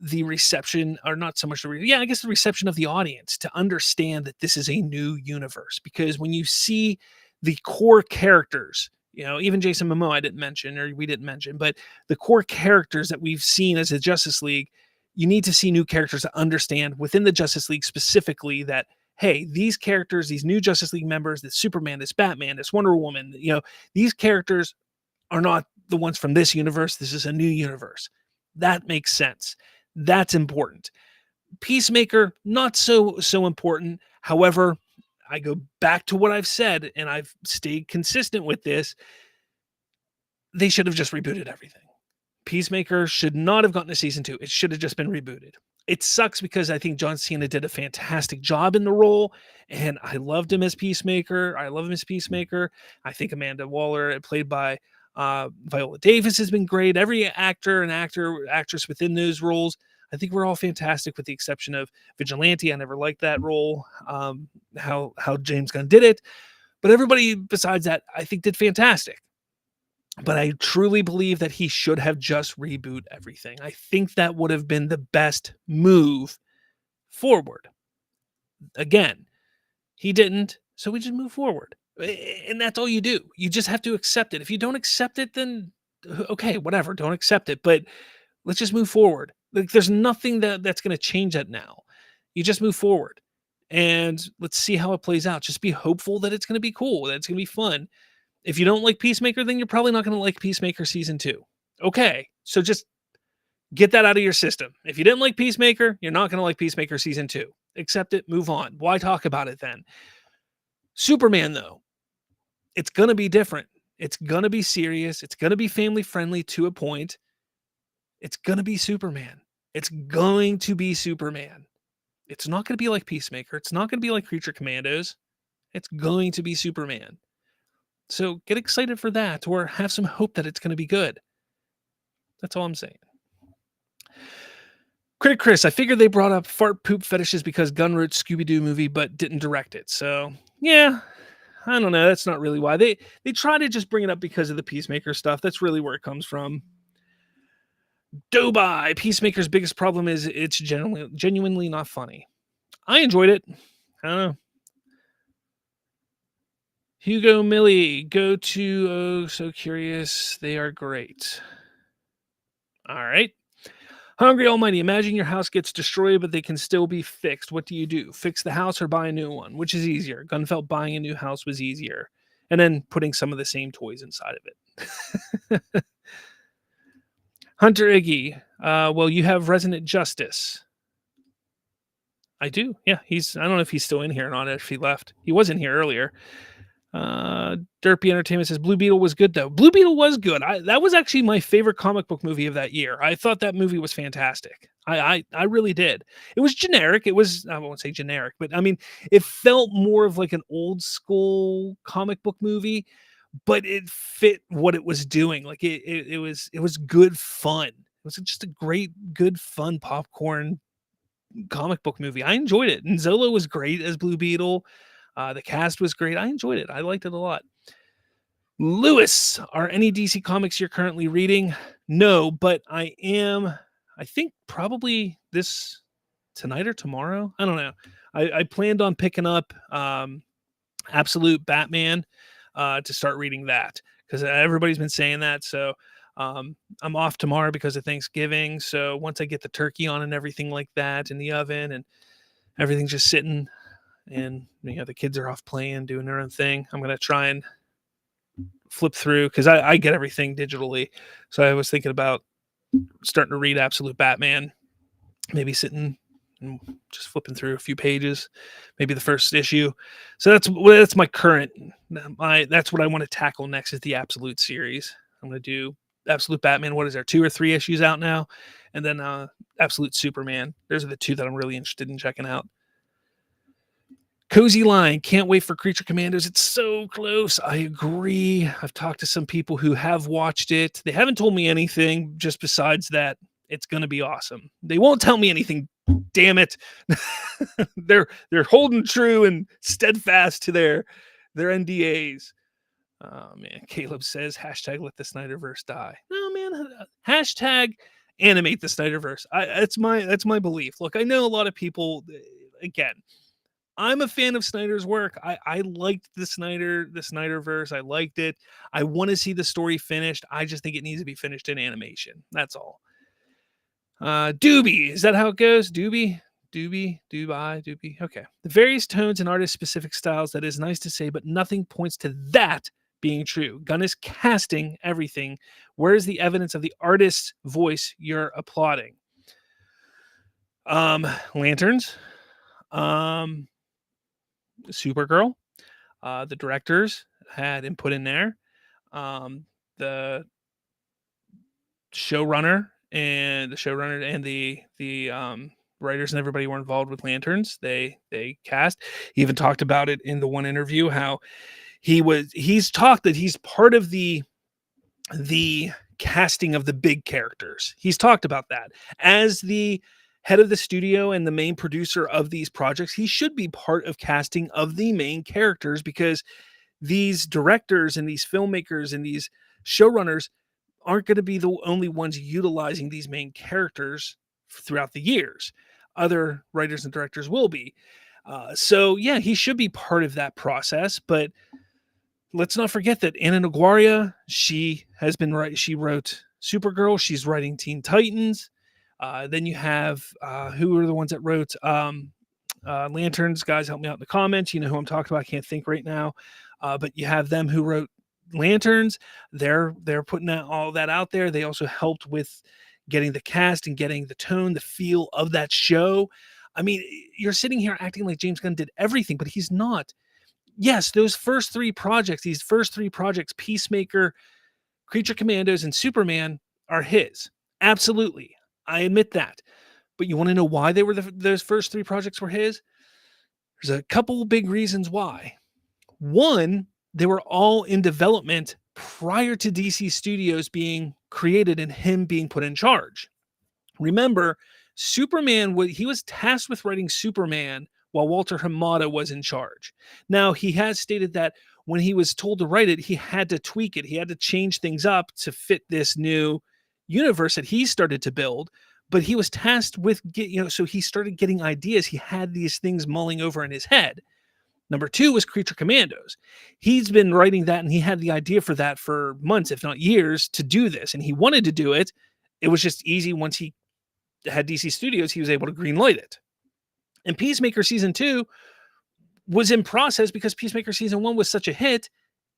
the reception, or not so much I guess the reception of the audience, to understand that this is a new universe. Because when you see the core characters, even Jason Momoa we didn't mention, but the core characters that we've seen as a Justice League, you need to see new characters to understand within the Justice League specifically that, hey, these characters, these new Justice League members, this Superman, this Batman, this Wonder Woman, these characters are not the ones from this universe. This is a new universe. That makes sense. That's important. Peacemaker, not so important. However, I go back to what I've said, and I've stayed consistent with this. They should have just rebooted everything. Peacemaker should not have gotten a season 2. It should have just been rebooted. It sucks because I think John Cena did a fantastic job in the role, and I loved him as Peacemaker. I love him as Peacemaker. I think Amanda Waller, played by Viola Davis, has been great. Every actor and actress within those roles, I think we're all fantastic, with the exception of Vigilante. I never liked that role, how James Gunn did it. But everybody besides that, I think, did fantastic. but I truly believe that he should have just reboot everything. I think that would have been the best move forward. Again, he didn't, so we just move forward. And that's all you do. You just have to accept it. If you don't accept it, then okay, whatever, don't accept it. But let's just move forward. Like there's nothing that's going to change that now. You just move forward and let's see how it plays out. Just be hopeful that it's going to be cool, that it's going to be fun. If you don't like Peacemaker, then you're probably not going to like Peacemaker season 2. Okay, so just get that out of your system. If you didn't like Peacemaker, you're not going to like Peacemaker season 2. Accept it, move on. Why talk about it then? Superman, though, it's going to be different. It's going to be serious. It's going to be family friendly to a point. It's going to be Superman. It's going to be Superman. It's not going to be like Peacemaker. It's not going to be like Creature Commandos. It's going to be Superman. So get excited for that or have some hope that it's going to be good. That's all I'm saying. Critic Chris, I figured they brought up fart poop fetishes because Gunn wrote Scooby-Doo movie but didn't direct it. So, yeah, I don't know. That's not really why. They try to just bring it up because of the Peacemaker stuff. That's really where it comes from. Dobai, Peacemaker's biggest problem is it's genuinely not funny. I enjoyed it. I don't know. Hugo Millie, go to Oh So Curious. They are great. All right. Hungry Almighty, imagine your house gets destroyed, but they can still be fixed. What do you do? Fix the house or buy a new one? Which is easier? Gunn felt buying a new house was easier. And then putting some of the same toys inside of it. Hunter Iggy, well, you have Resonant Justice. I do. Yeah, I don't know if he's still in here or not, if he left. He was in here earlier. Derpy Entertainment says Blue Beetle was good though. Blue Beetle was good. That was actually my favorite comic book movie of that year. I thought that movie was fantastic. I really did. It was generic. It was, I won't say generic, but I mean, it felt more of like an old school comic book movie, but it fit what it was doing. Like it was good fun. It was just a great, good fun popcorn comic book movie. I enjoyed it. And Zolo was great as Blue Beetle. The cast was great. I enjoyed it. I liked it a lot. Lewis, are any DC comics you're currently reading? No, but I think probably tonight or tomorrow. I don't know. I planned on picking up Absolute Batman to start reading that because everybody's been saying that. So I'm off tomorrow because of Thanksgiving. So once I get the turkey on and everything like that in the oven and everything's just sitting and the kids are off playing, doing their own thing, I'm going to try and flip through because I get everything digitally. So I was thinking about starting to read Absolute Batman, maybe sitting and just flipping through a few pages, maybe the first issue. So that's my current, that's what I want to tackle next is the Absolute series. I'm going to do Absolute Batman. What is there, 2 or 3 issues out now? And then Absolute Superman. Those are the 2 that I'm really interested in checking out. Cozy Line, can't wait for Creature Commandos. It's so close. I agree. I've talked to some people who have watched it. They haven't told me anything just besides that it's going to be awesome. They won't tell me anything. Damn it. They're holding true and steadfast to their NDAs. Oh man, Caleb says hashtag let the Snyderverse die. No man, hashtag animate the Snyderverse. That's my belief. Look, I know a lot of people. Again, I'm a fan of Snyder's work. I liked the Snyderverse. I liked it. I want to see the story finished. I just think it needs to be finished in animation. That's all. Doobie, is that how it goes? Doobie. Okay. The various tones and artist-specific styles, that is nice to say, but nothing points to that being true. Gunn is casting everything. Where is the evidence of the artist's voice you're applauding? Lanterns. Supergirl. The directors had input in there. The showrunner and the writers and everybody were involved with Lanterns. They cast. He even talked about it in the one interview how he's talked that he's part of the casting of the big characters. He's talked about that as the head of the studio and the main producer of these projects. He should be part of casting of the main characters because these directors and these filmmakers and these Showrunners aren't going to be the only ones utilizing these main characters throughout the years. Other writers and directors will be. So yeah, he should be part of that process. But let's not forget that Anna Naguaria, she has been right. She wrote Supergirl. She's writing Teen Titans. Then you have who are the ones that wrote Lanterns? Guys, help me out in the comments. You know who I'm talking about. I can't think right now. But you have them who wrote Lanterns. They're putting all that out there. They also helped with getting the cast and getting the tone, the feel of that show. I mean, you're sitting here acting like James Gunn did everything, but he's not. Yes, these first three projects, Peacemaker, Creature Commandos, and Superman, are his. Absolutely. I admit that. But you want to know why those first three projects were his? There's a couple big reasons why. One, they were all in development prior to DC Studios being created and him being put in charge. Remember, Superman, he was tasked with writing Superman while Walter Hamada was in charge. Now, he has stated that when he was told to write it, he had to tweak it. He had to change things up to fit this new universe that he started to build. But he was tasked with, so he started getting ideas. He had these things mulling over in his head. Number two was Creature Commandos. He's been writing that, and he had the idea for that for months, if not years, to do this. And he wanted to do it. It was just easy once he had DC Studios, he was able to greenlight it. And Peacemaker Season 2 was in process because Peacemaker Season 1 was such a hit.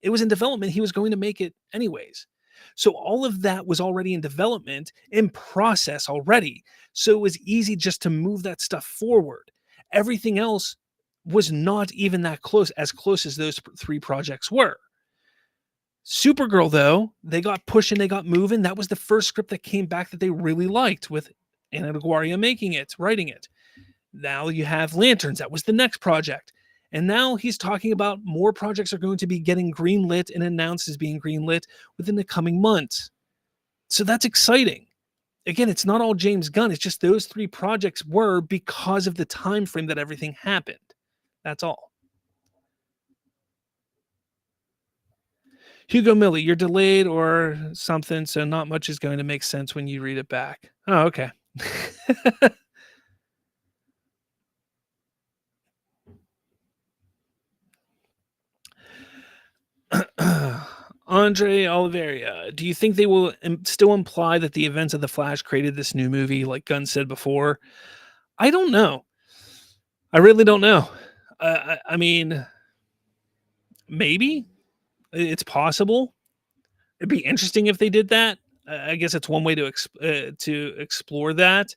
It was in development. He was going to make it anyways. So all of that was already in development, in process already. So it was easy just to move that stuff forward. Everything else was not even that close as those three projects were. Supergirl, though, they got pushing, they got moving. That was the first script that came back that they really liked, with Anna Naguaria writing it. Now you have Lanterns. That was the next project. And now he's talking about more projects are going to be getting greenlit and announced as being greenlit within the coming months. So that's exciting. Again, it's not all James Gunn. It's just those three projects were because of the time frame that everything happened. That's all. Hugo Millie, you're delayed or something, so not much is going to make sense when you read it back. Oh, okay. Andre Oliveria, do you think they will still imply that the events of The Flash created this new movie, like Gunn said before? I don't know. I really don't know. I mean, maybe it's possible. It'd be interesting if they did that. I guess it's one way to explore that.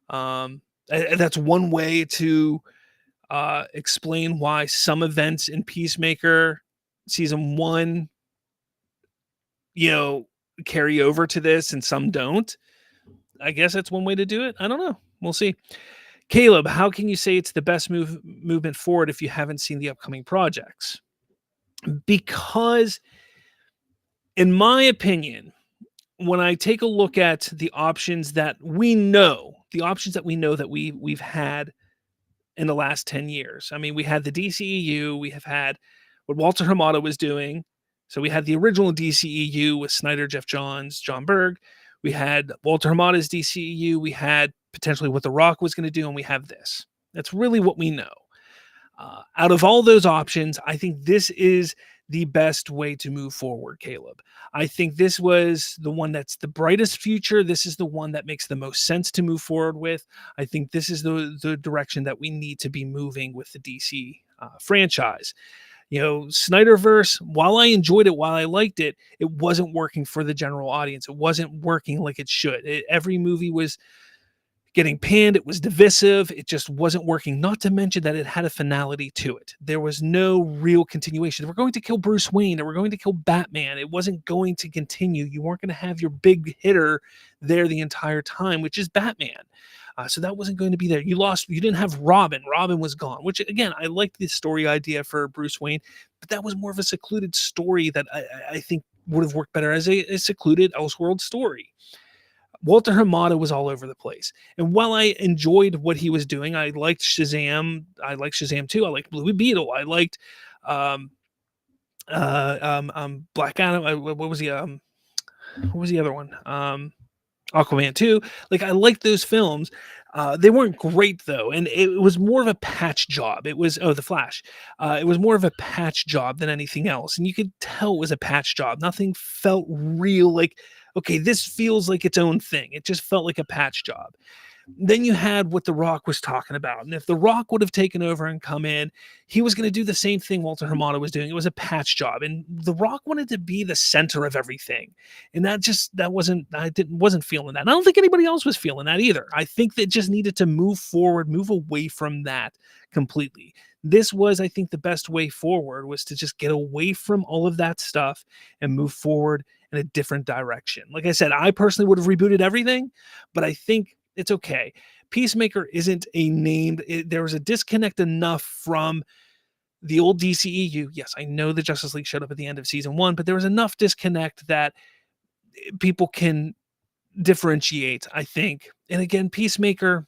That's one way to explain why some events in Peacemaker Season 1, carry over to this and some don't. I guess that's one way to do it. I don't know. We'll see. Caleb, how can you say it's the best movement forward if you haven't seen the upcoming projects? Because, in my opinion, when I take a look at the options that we know, that we've had in the last 10 years. I mean, we had the DCEU, we have had what Walter Hamada was doing. So we had the original DCEU with Snyder, Jeff Johns, John Berg. We had Walter Hamada's DCEU. We had potentially what The Rock was going to do, and we have this. That's really what we know. Out of all those options, I think this is the best way to move forward, Caleb. I think this was the one that's the brightest future. This is the one that makes the most sense to move forward with. I think this is the direction that we need to be moving with the DC franchise. Snyderverse, while I enjoyed it, while I liked it, it wasn't working for the general audience. It wasn't working like it should. Every movie was getting panned. It was divisive. It just wasn't working. Not to mention that it had a finality to it. There was no real continuation. They were going to kill Bruce Wayne. They were going to kill Batman. It wasn't going to continue. You weren't going to have your big hitter there the entire time, which is Batman. So that wasn't going to be there. You didn't have Robin. Robin was gone, which, again, I liked the story idea for Bruce Wayne, but that was more of a secluded story that I think would have worked better as a secluded Elseworld story. Walter Hamada was all over the place. And while I enjoyed what he was doing, I liked Shazam. I liked Shazam 2. I liked Blue Beetle. I liked Black Adam. What was he? What was the other one? Aquaman 2. Like, I liked those films. They weren't great though, and it was more of a patch job. It was The Flash. It was more of a patch job than anything else, and you could tell it was a patch job. Nothing felt real. Like, okay, this feels like its own thing. It just felt like a patch job. Then you had what The Rock was talking about. And if The Rock would have taken over and come in, he was going to do the same thing Walter Hamada was doing. It was a patch job. And The Rock wanted to be the center of everything. And that wasn't, wasn't feeling that. And I don't think anybody else was feeling that either. I think that just needed to move forward, move away from that completely. This was, I think, the best way forward was to just get away from all of that stuff and move forward in a different direction. Like I said, I personally would have rebooted everything, but I think it's okay. Peacemaker isn't a named. There was a disconnect enough from the old DCEU. Yes, I know the Justice League showed up at the end of season 1, but there was enough disconnect that people can differentiate, I think. And again, Peacemaker,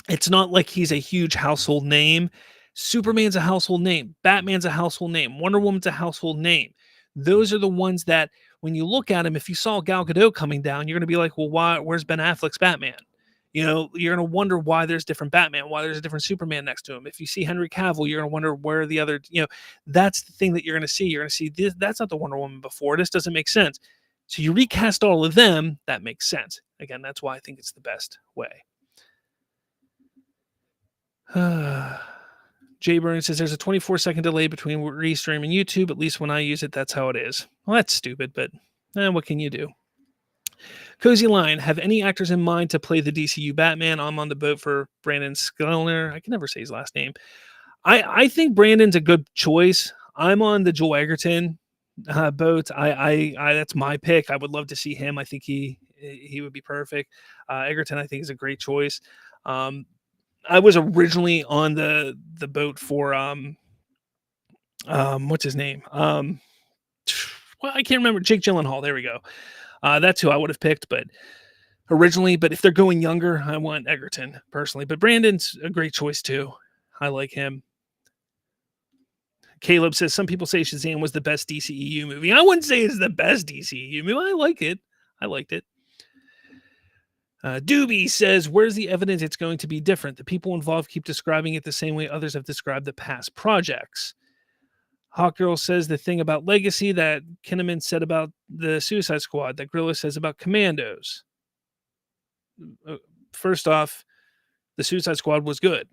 it's not like he's a huge household name. Superman's a household name. Batman's a household name. Wonder Woman's a household name. Those are the ones that, when you look at him, if you saw Gal Gadot coming down, you're going to be like, well, why? Where's Ben Affleck's Batman? You know, you're going to wonder why there's different Batman, why there's a different Superman next to him. If you see Henry Cavill, you're going to wonder where the other, that's the thing that you're going to see. You're going to see this, that's not the Wonder Woman before. This doesn't make sense. So you recast all of them, that makes sense. Again, that's why I think it's the best way. Jay Burns says there's a 24-second delay between Restream and YouTube. At least when I use it, that's how it is. Well, that's stupid, but what can you do? Cozy Line, have any actors in mind to play the DCU Batman? I'm on the boat for Brandon Skellner. I can never say his last name. I think Brandon's a good choice. I'm on the Joel Egerton boat. I that's my pick. I would love to see him. I think he would be perfect. Egerton, I think, is a great choice. I was originally on the boat for what's his name? Well, I can't remember. Jake Gyllenhaal. There we go. That's who I would have picked, but originally. But if they're going younger, I want Egerton personally. But Brandon's a great choice too. I like him. Caleb says some people say Shazam was the best DCEU movie. I wouldn't say it's the best DCEU movie. I like it. I liked it. Doobie says, where's the evidence it's going to be different? The people involved keep describing it the same way others have described the past projects. Hawkgirl says the thing about Legacy that Kinnaman said about the Suicide Squad, that Grillo says about Commandos. First off, the Suicide Squad was good.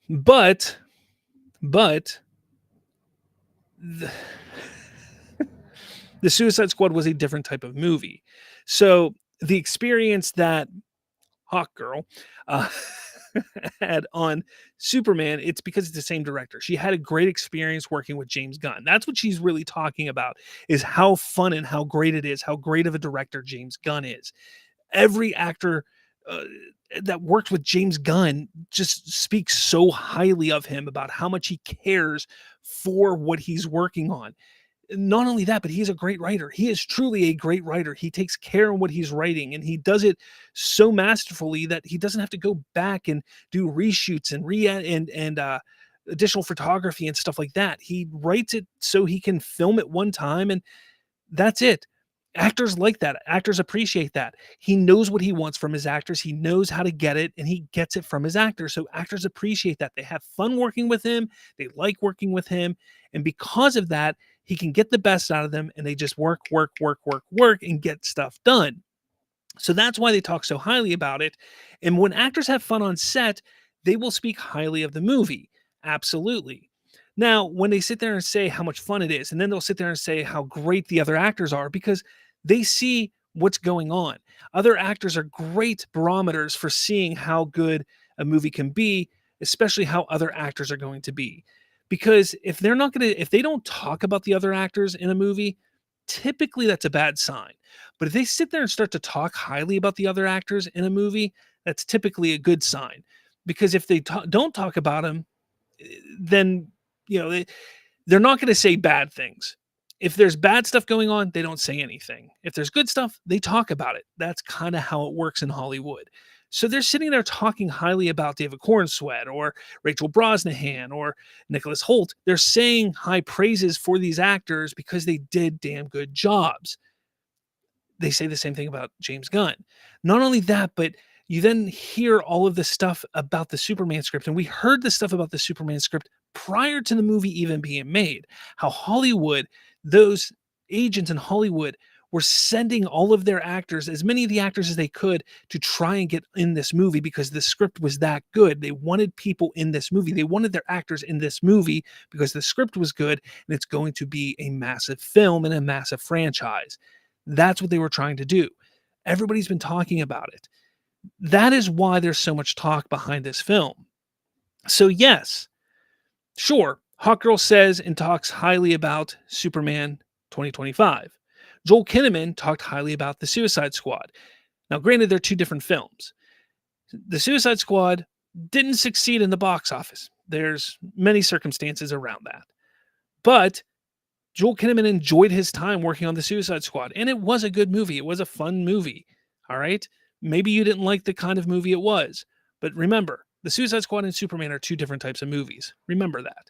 But the Suicide Squad was a different type of movie. So the experience that Hawkgirl had on Superman, it's because it's the same director. She had a great experience working with James Gunn. That's what she's really talking about, is how fun and how great it is, how great of a director James Gunn is. Every actor that worked with James Gunn just speaks so highly of him, about how much he cares for what he's working on. Not only that, but he's a great writer. He is truly a great writer. He takes care of what he's writing, and he does it so masterfully that he doesn't have to go back and do reshoots and additional photography and stuff like that. He writes it so he can film it one time, and that's it. Actors like that. Actors appreciate that. He knows what he wants from his actors. He knows how to get it, and he gets it from his actors. So actors appreciate that. They have fun working with him. They like working with him. And because of that, he can get the best out of them, and they just work, and get stuff done. So that's why they talk so highly about it. And when actors have fun on set, they will speak highly of the movie. Absolutely. Now, when they sit there and say how much fun it is, and then they'll sit there and say how great the other actors are, because they see what's going on. Other actors are great barometers for seeing how good a movie can be, especially how other actors are going to be. Because if they don't talk about the other actors in a movie, typically that's a bad sign. But if they sit there and start to talk highly about the other actors in a movie, that's typically a good sign. Because if they don't talk about them, then they're not going to say bad things. If there's bad stuff going on, they don't say anything. If there's good stuff, they talk about it. That's kind of how it works in Hollywood. So they're sitting there talking highly about David Cornsweet or Rachel Brosnahan or Nicholas Hoult. They're saying high praises for these actors because they did damn good jobs. They say the same thing about James Gunn. Not only that, but you then hear all of the stuff about the Superman script. And we heard the stuff about the Superman script prior to the movie even being made. How Hollywood, those agents in Hollywood, were sending all of their actors, as many of the actors as they could, to try and get in this movie because the script was that good. They wanted people in this movie. They wanted their actors in this movie because the script was good and it's going to be a massive film and a massive franchise. That's what they were trying to do. Everybody's been talking about it. That is why there's so much talk behind this film. So yes, sure, Hawkgirl says and talks highly about Superman 2025. Joel Kinnaman talked highly about The Suicide Squad. Now, granted, they're two different films. The Suicide Squad didn't succeed in the box office. There's many circumstances around that. But Joel Kinnaman enjoyed his time working on The Suicide Squad, and it was a good movie. It was a fun movie, all right? Maybe you didn't like the kind of movie it was, but remember, The Suicide Squad and Superman are two different types of movies. Remember that.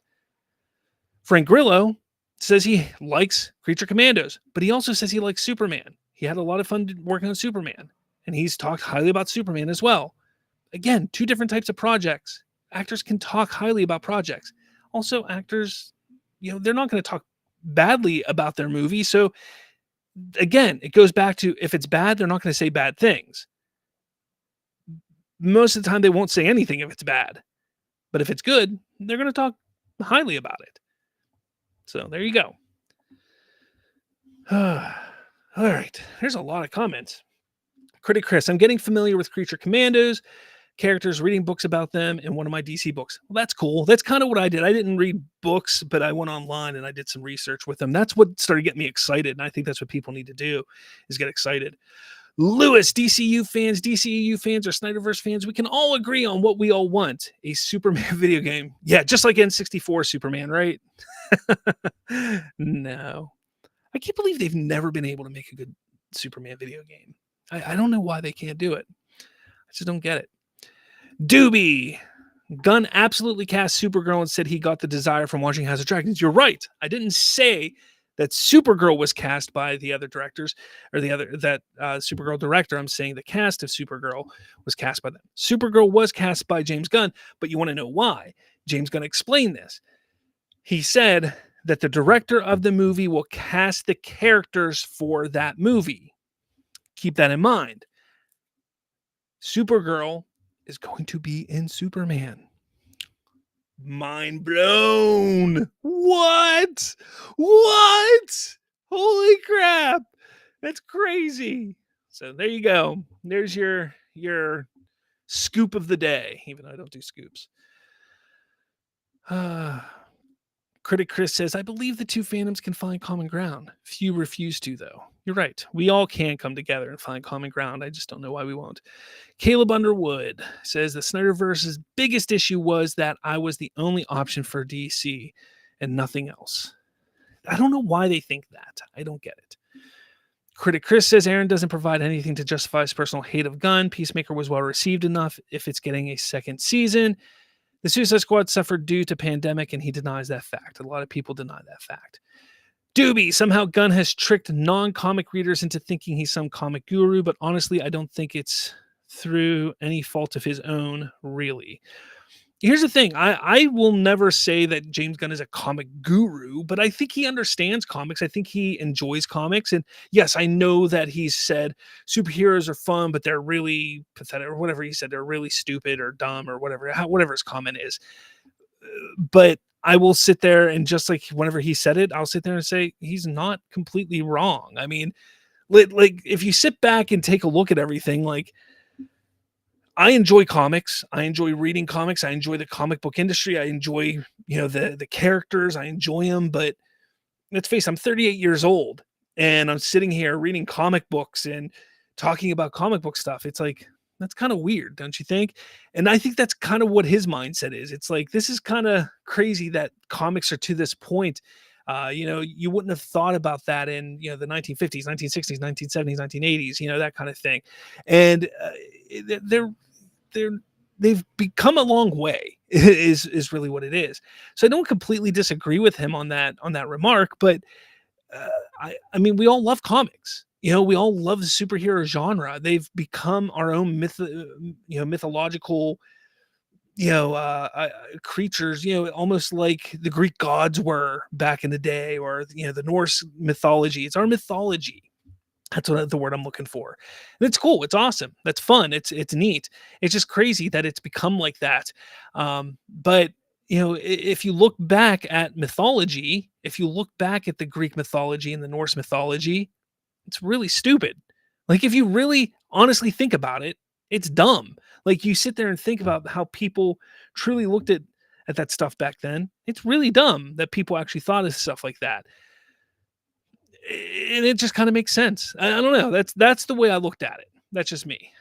Frank Grillo says he likes Creature Commandos, but he also says he likes Superman. He had a lot of fun working on Superman, and he's talked highly about Superman as well. Again, two different types of projects. Actors can talk highly about projects. Also, actors, they're not going to talk badly about their movie. So again, it goes back to, if it's bad, they're not going to say bad things. Most of the time, they won't say anything if it's bad. But if it's good, they're going to talk highly about it. So there you go. All right. There's a lot of comments. Critic Chris, I'm getting familiar with Creature Commandos, characters, reading books about them in one of my DC books. Well, that's cool. That's kind of what I did. I didn't read books, but I went online and I did some research with them. That's what started getting me excited. And I think that's what people need to do, is get excited. Lewis, DCU fans, DCEU fans, or Snyderverse fans, we can all agree on what we all want. A Superman video game. Yeah, just like N64 Superman, right? No. I can't believe they've never been able to make a good Superman video game. I don't know why they can't do it. I just don't get it. Doobie. Gunn absolutely cast Supergirl and said he got the desire from watching House of Dragons. You're right. I didn't say that Supergirl was cast by the other directors, or Supergirl director. I'm saying the cast of Supergirl was cast by them. Supergirl was cast by James Gunn, but you want to know why? James Gunn explained this. He said that the director of the movie will cast the characters for that movie. Keep that in mind. Supergirl is going to be in Superman. Mind blown. What? Holy crap. That's crazy. So there you go. There's your scoop of the day, even though I don't do scoops. Critic Chris says, I believe the two fandoms can find common ground. Few refuse to, though. You're right. We all can come together and find common ground. I just don't know why we won't. Caleb Underwood says the Snyderverse's biggest issue was that I was the only option for DC and nothing else. I don't know why they think that. I don't get it. Critic Chris says Aaron doesn't provide anything to justify his personal hate of Gunn. Peacemaker was well received enough if it's getting a second season. The Suicide Squad suffered due to pandemic, and he denies that fact. A lot of people deny that fact. Doobie, somehow Gunn has tricked non-comic readers into thinking he's some comic guru, but honestly, I don't think it's through any fault of his own, really. Here's the thing. I will never say that James Gunn is a comic guru, but I think he understands comics. I think he enjoys comics. And yes, I know that he's said superheroes are fun, but they're really pathetic, or whatever he said. They're really stupid or dumb or whatever his comment is. But I will sit there and, just like whenever he said it, I'll sit there and say he's not completely wrong. I mean, like if you sit back and take a look at everything, like, I enjoy comics. I enjoy reading comics. I enjoy the comic book industry. I enjoy, the characters. I enjoy them. But let's face it, I'm 38 years old and I'm sitting here reading comic books and talking about comic book stuff. It's like, that's kind of weird, don't you think? And I think that's kind of what his mindset is. It's like, this is kind of crazy that comics are to this point. You wouldn't have thought about that in, the 1950s, 1960s, 1970s, 1980s, that kind of thing. And they've become a long way is really what it is. So I don't completely disagree with him on that remark, but uh, I mean, we all love comics. You know, we all love the superhero genre. They've become our own mythological, creatures. You know, almost like the Greek gods were back in the day, or the Norse mythology. It's our mythology. That's what the word I'm looking for. And it's cool. It's awesome. That's fun. It's neat. It's just crazy that it's become like that. But if you look back at mythology, if you look back at the Greek mythology and the Norse mythology, it's really stupid. Like if you really honestly think about it, it's dumb. Like you sit there and think about how people truly looked at that stuff back then. It's really dumb that people actually thought of stuff like that, and it just kind of makes sense. I don't know. That's the way I looked at it. That's just me.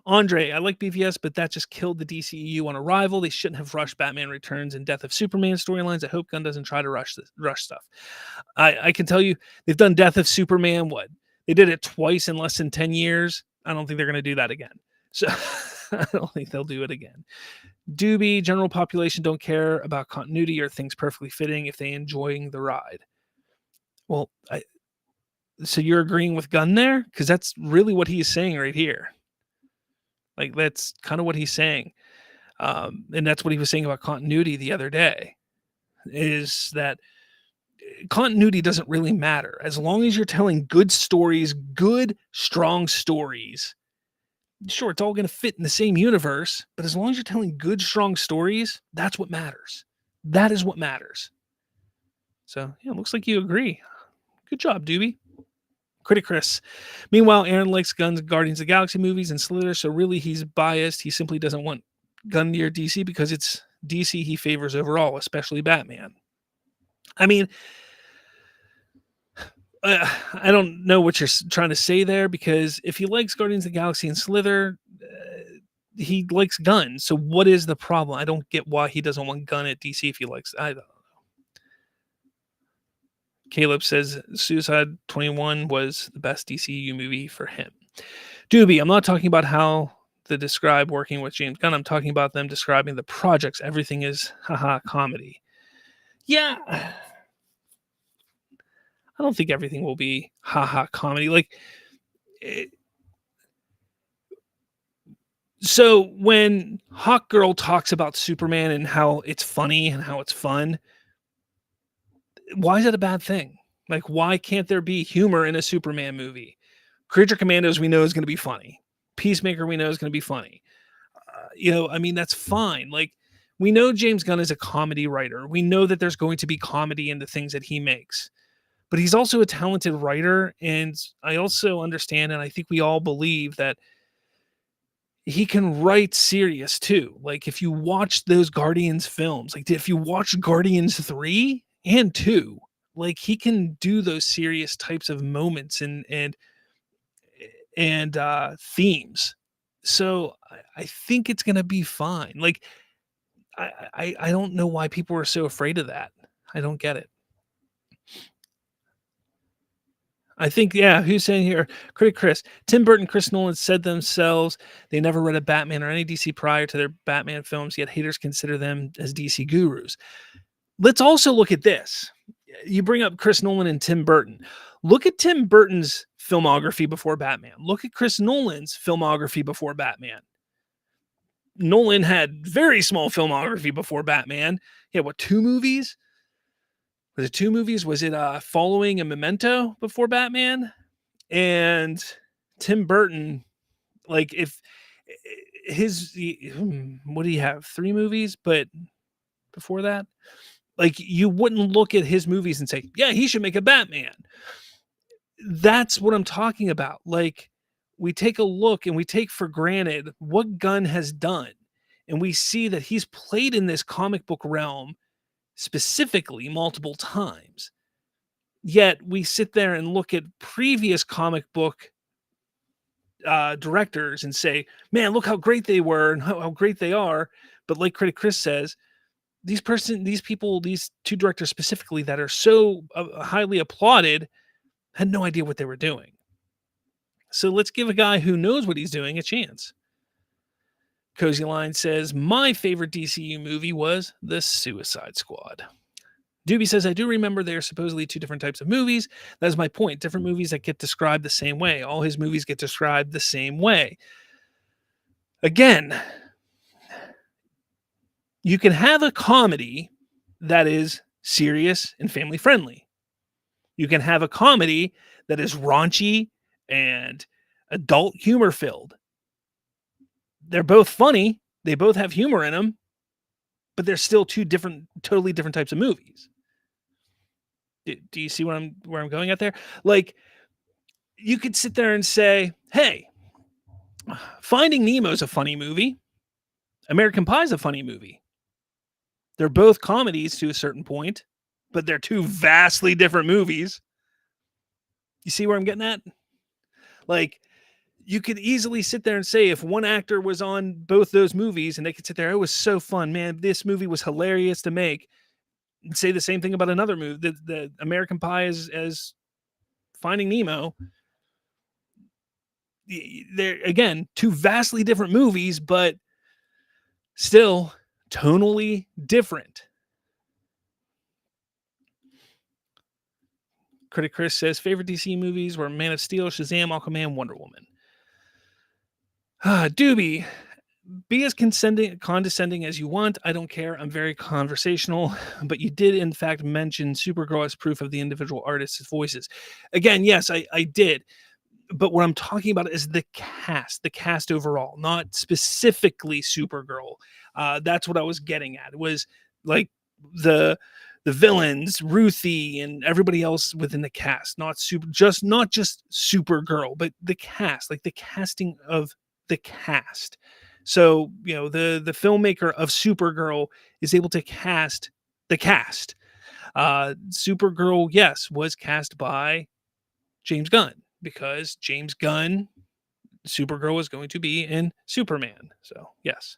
Andre, I like BVS, but that just killed the DCEU on arrival. They shouldn't have rushed Batman Returns and Death of Superman storylines. I hope Gunn doesn't try to rush stuff. I can tell you they've done Death of Superman. What they did it twice in less than 10 years. I don't think they're going to do that again. So I don't think they'll do it again. Doobie, general population don't care about continuity or things perfectly fitting if they enjoying the ride. Well, so you're agreeing with Gunn there? Because that's really what he's saying right here. Like, that's kind of what he's saying. And that's what he was saying about continuity the other day, is that continuity doesn't really matter. As long as you're telling good stories, good, strong stories, sure, it's all going to fit in the same universe, but as long as you're telling good, strong stories, that's what matters. That is what matters. So, yeah, it looks like you agree. Good job, Doobie. Critic Chris. Meanwhile, Aaron likes Gunn's Guardians of the Galaxy movies and Slither, so really he's biased. He simply doesn't want Gunn near DC because it's DC he favors overall, especially Batman. I mean, I don't know what you're trying to say there, because if he likes Guardians of the Galaxy and Slither, he likes Gunn. So what is the problem? I don't get why he doesn't want Gunn at DC if he likes. I don't know. Caleb says Suicide 21 was the best DCU movie for him. Doobie, I'm not talking about how they describe working with James Gunn. I'm talking about them describing the projects. Everything is haha comedy. Yeah. I don't think everything will be haha comedy. Like, so when Hawk Girl talks about Superman and how it's funny and how it's fun, why is that a bad thing? Like, why can't there be humor in a Superman movie? Creature Commandos, we know, is going to be funny. Peacemaker, we know, is going to be funny. I mean, that's fine. Like, we know James Gunn is a comedy writer. We know that there's going to be comedy in the things that he makes. But he's also a talented writer. And I also understand, and I think we all believe, that he can write serious too. Like, if you watch those Guardians films, like if you watch Guardians 3 and 2, like he can do those serious types of moments and themes. So I think it's gonna be fine. Like I don't know why people are so afraid of that. I don't get it. I think, yeah, who's saying here? Critic Chris. Tim Burton, Chris Nolan said themselves they never read a Batman or any DC prior to their Batman films, yet haters consider them as DC gurus. Let's also look at this. You bring up Chris Nolan and Tim Burton. Look at Tim Burton's filmography before Batman. Look at Chris Nolan's filmography before Batman. Nolan had very small filmography before Batman. He had, what, 2 movies? Was it 2 movies? Was it Following and Memento before Batman? And Tim Burton, like, if what do you have? 3 movies, but before that, like, you wouldn't look at his movies and say, yeah, he should make a Batman. That's what I'm talking about. Like, we take a look and we take for granted what Gunn has done, and we see that he's played in this comic book realm specifically multiple times. Yet we sit there and look at previous comic book directors and say, man, look how great they were and how great they are. But like Critic Chris says, these 2 directors specifically that are so highly applauded had no idea what they were doing. So let's give a guy who knows what he's doing a chance. Cozy Line says, my favorite DCU movie was The Suicide Squad. Doobie says, I do remember there are supposedly two different types of movies. That is my point. Different movies that get described the same way. All his movies get described the same way. Again, you can have a comedy that is serious and family friendly. You can have a comedy that is raunchy and adult humor filled. They're both funny. They both have humor in them, but they're still two different, totally different types of movies. Do you see where I'm going at there? Like, you could sit there and say, hey, Finding Nemo is a funny movie. American Pie is a funny movie. They're both comedies to a certain point, but they're two vastly different movies. You see where I'm getting at? Like, you could easily sit there and say if one actor was on both those movies and they could sit there, it was so fun, man, this movie was hilarious to make, and say the same thing about another movie. The American Pie as Finding Nemo. They're, again, two vastly different movies, but still tonally different. Critic Chris says favorite DC movies were Man of Steel, Shazam, Aquaman, Wonder Woman. Doobie, be as condescending as you want. I don't care. I'm very conversational. But you did, in fact, mention Supergirl as proof of the individual artists' voices. Again, yes, I did. But what I'm talking about is the cast overall, not specifically Supergirl. That's what I was getting at. It was like the villains, Ruthie, and everybody else within the cast, not just Supergirl, but the cast, like the casting of the cast. So, the filmmaker of Supergirl is able to cast the cast. Supergirl, yes, was cast by James Gunn, because James Gunn, Supergirl was going to be in Superman. So, yes.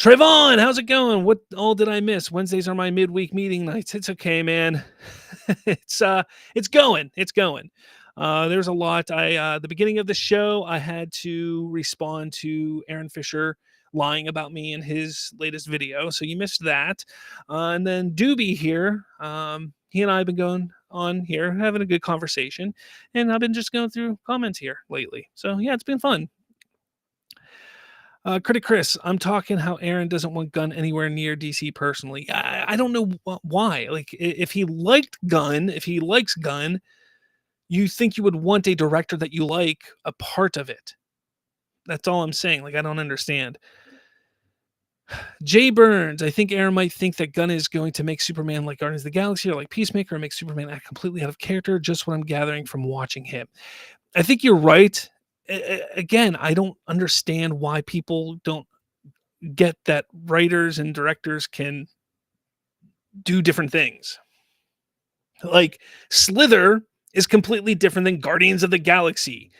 Trayvon, how's it going? What all did I miss? Wednesdays are my midweek meeting nights. It's okay, man. It's going. There's a lot. The beginning of the show, I had to respond to Aaron Fisher lying about me in his latest video, so you missed that. And then Doobie here, he and I have been going on here having a good conversation, and I've been just going through comments here lately. So yeah, it's been fun. Critic Chris, I'm talking how Aaron doesn't want Gunn anywhere near DC personally. I don't know why. Like, if he likes Gunn, you think you would want a director that you like a part of it. That's all I'm saying. Like, I don't understand. Jay Burns, I think Aaron might think that Gunn is going to make Superman like Guardians of the Galaxy or like Peacemaker, or make Superman act completely out of character. Just what I'm gathering from watching him. I think you're right. Again, I don't understand why people don't get that writers and directors can do different things. Like, Slither is completely different than Guardians of the Galaxy.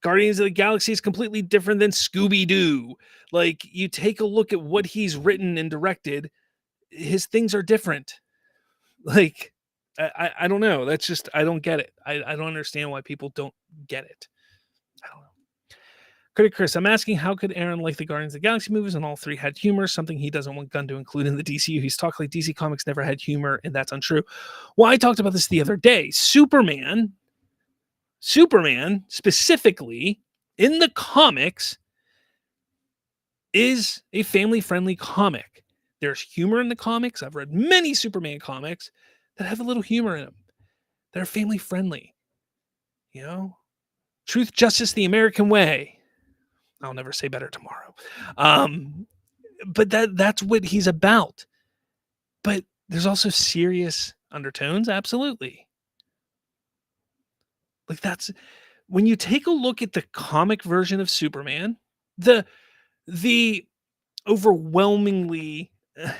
Guardians of the Galaxy is completely different than Scooby-Doo. Like, you take a look at what he's written and directed, his things are different. Like, I don't know. That's just, I don't get it. I don't understand why people don't get it. I don't know. Critic Chris, I'm asking how could Aaron like the Guardians of the Galaxy movies and all three had humor, something he doesn't want Gunn to include in the DCU. He's talking like DC Comics never had humor, and that's untrue. Well, I talked about this the other day. Superman specifically in the comics is a family-friendly comic. There's humor in the comics. I've read many Superman comics that have a little humor in them. They're family-friendly. Truth, justice, the American way. I'll never say better tomorrow. But that's what he's about. But there's also serious undertones. Absolutely. Like, that's when you take a look at the comic version of Superman, the overwhelmingly,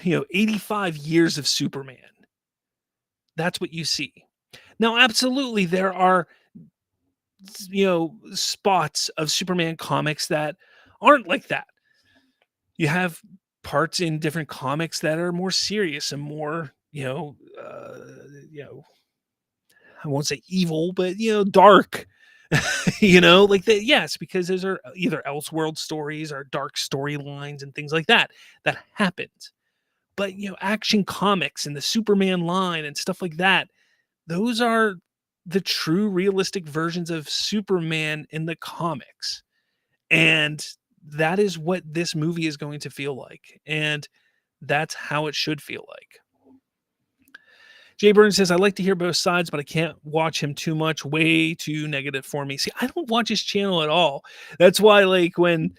85 years of Superman. That's what you see. Now, absolutely, there are spots of Superman comics that aren't like that. You have parts in different comics that are more serious and more, I won't say evil, but dark. Like yes, because those are either Elseworld stories or dark storylines and things like that that happens. But Action Comics and the Superman line and stuff like that, those are the true realistic versions of Superman in the comics. And that is what this movie is going to feel like. And that's how it should feel like. Jay Burns says, I like to hear both sides, but I can't watch him too much. Way too negative for me. See, I don't watch his channel at all. That's why, like, when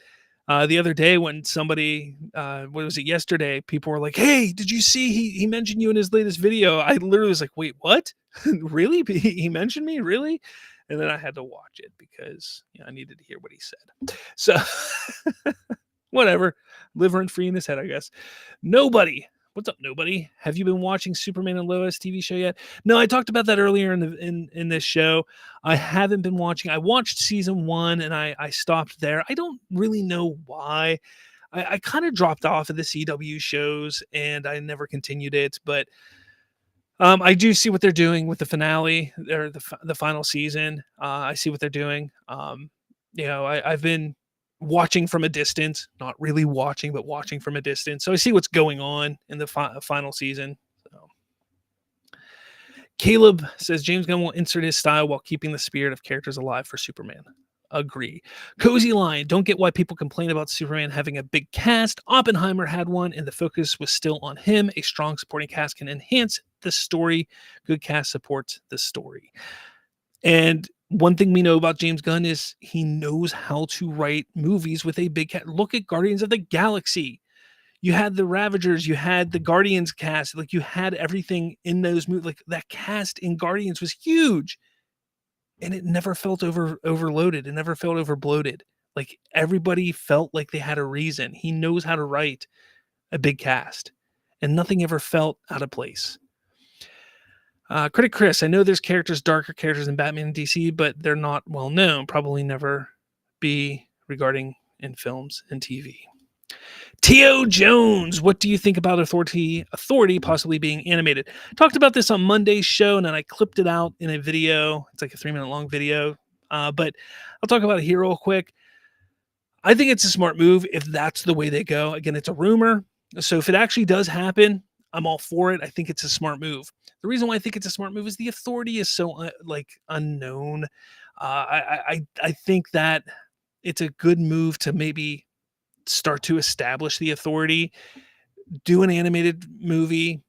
the other day, when somebody, what was it, yesterday, people were like, hey, did you see he mentioned you in his latest video? I literally was like, wait, what? Really? He mentioned me? Really? And then I had to watch it because I needed to hear what he said. So, whatever. Live rent free in his head, I guess. Nobody. What's up, nobody? Have you been watching Superman and Lois TV show yet? No, I talked about that earlier in this show. I haven't been watching. I watched season 1 and I stopped there. I don't really know why. I kind of dropped off of the CW shows and I never continued it, but I do see what they're doing with the finale or the final season. I see what they're doing. I've been watching from a distance, not really watching, but watching from a distance. So I see what's going on in the final season. So. Caleb says James Gunn will insert his style while keeping the spirit of characters alive for Superman. Agree. Cozy Line, don't get why people complain about Superman having a big cast. Oppenheimer had one, and the focus was still on him. A strong supporting cast can enhance the story. Good cast supports the story. And one thing we know about James Gunn is he knows how to write movies with a big cast. Look at Guardians of the Galaxy. You had the Ravagers, you had the Guardians cast, like you had everything in those movies. Like that cast in Guardians was huge. And it never felt overloaded. It never felt overbloated. Like everybody felt like they had a reason. He knows how to write a big cast, and nothing ever felt out of place. Critic Chris, I know there's darker characters in Batman and DC, but they're not well known. Probably never be regarding in films and TV. T.O. Jones, what do you think about Authority possibly being animated? Talked about this on Monday's show, and then I clipped it out in a video. It's like a 3-minute long video, but I'll talk about it here real quick. I think it's a smart move if that's the way they go. Again, it's a rumor, so if it actually does happen, I'm all for it. I think it's a smart move. The reason why I think it's a smart move is the Authority is so unknown. I think that it's a good move to maybe start to establish the Authority, do an animated movie,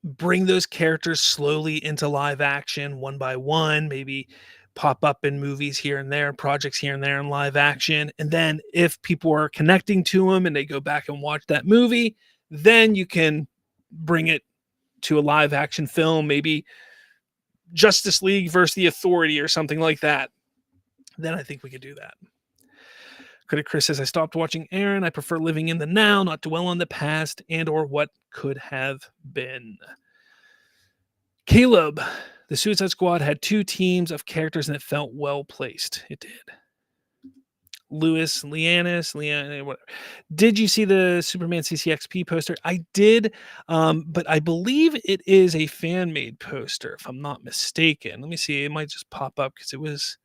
bring those characters slowly into live action one by one, maybe pop up in movies here and there, projects here and there in live action. And then if people are connecting to them and they go back and watch that movie, then you can bring it to a live action film, maybe Justice League versus the Authority or something like that. Then I think we could do that. Critic Chris says, I stopped watching Aaron. I prefer living in the now, not dwell on the past and or what could have been. Caleb, the Suicide Squad had 2 teams of characters and it felt well placed. It did. Leanna, whatever. Did you see the Superman CCXP poster? I did, but I believe it is a fan-made poster, if I'm not mistaken. Let me see. It might just pop up because it was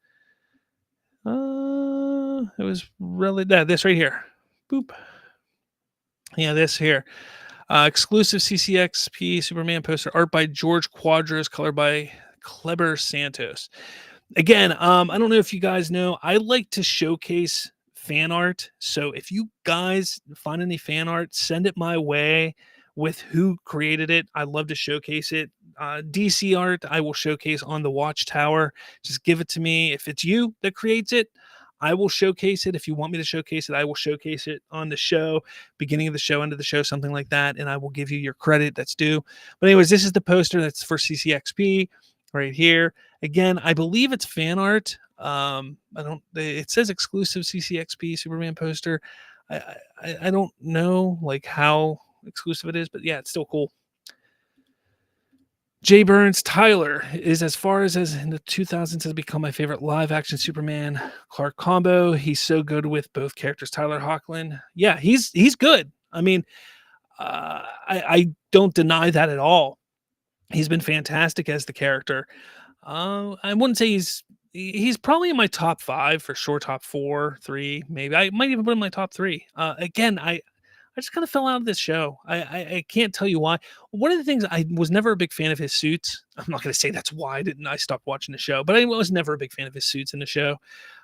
really this right here. Boop. Yeah, this here. Exclusive CCXP Superman poster, art by George Quadros, color by Kleber Santos. Again, I don't know if you guys know, I like to showcase fan art. So if you guys find any fan art, send it my way with who created it. I love to showcase it. DC art, I will showcase on the Watchtower. Just give it to me. If it's you that creates it, I will showcase it. If you want me to showcase it, I will showcase it on the show, beginning of the show, end of the show, something like that. And I will give you your credit that's due. But anyways, this is the poster that's for CCXP right here. Again, I believe it's fan art. It says exclusive CCXP Superman poster. I don't know like how exclusive it is, but yeah, it's still cool. Jay Burns, Tyler is as far as in the 2000s has become my favorite live action Superman Clark combo. He's so good with both characters. Tyler Hoechlin. Yeah, he's good. I mean, I don't deny that at all. He's been fantastic as the character. I wouldn't say he's He's probably in my top 5 for sure, top 4, 3, maybe. I might even put him in my top 3. Again, I just kinda fell out of this show. I can't tell you why. One of the things, I was never a big fan of his suits. I'm not gonna say that's why I stopped watching the show, but I was never a big fan of his suits in the show.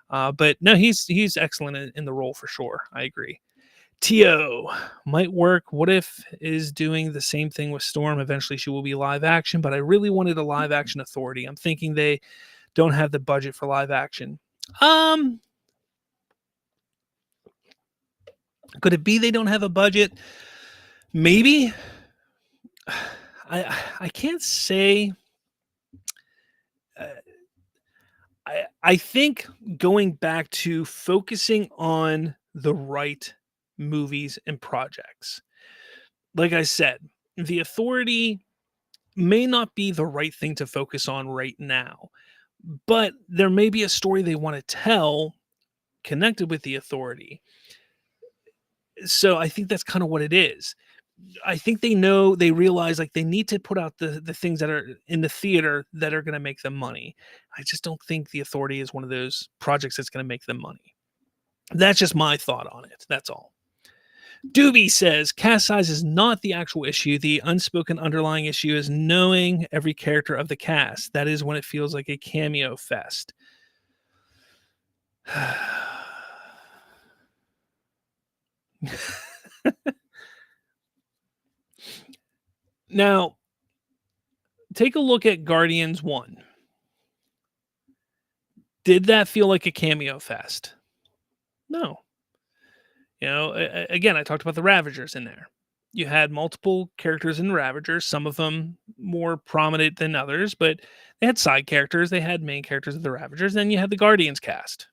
But no, he's excellent in the role for sure. I agree. Tio might work. What if is doing the same thing with Storm? Eventually, she will be live action, but I really wanted a live action Authority. I'm thinking they don't have the budget for live action. Um, could it be they don't have a budget? Maybe. I can't say. Uh, I think going back to focusing on the right movies and projects. Like I said, the Authority may not be the right thing to focus on right now, but there may be a story they want to tell connected with the Authority. So I think that's kind of what it is. I think they realize, like, they need to put out the things that are in the theater that are going to make them money. I just don't think the Authority is one of those projects that's going to make them money. That's just my thought on it. That's all. Doobie says cast size is not the actual issue. The unspoken underlying issue is knowing every character of the cast. That is when it feels like a cameo fest. Now, take a look at Guardians 1. Did that feel like a cameo fest? No. Again, I talked about the Ravagers in there. You had multiple characters in the Ravagers, some of them more prominent than others, but they had side characters, they had main characters of the Ravagers, then you had the Guardians cast.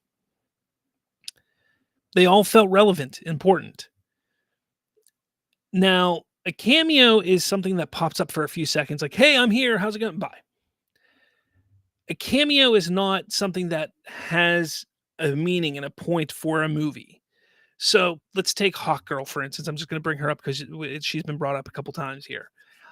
They all felt relevant, important. Now, a cameo is something that pops up for a few seconds, like, "Hey, I'm here. How's it going?" Bye. A cameo is not something that has a meaning and a point for a movie. So let's take Hawk Girl, for instance. I'm just going to bring her up because she's been brought up a couple times here.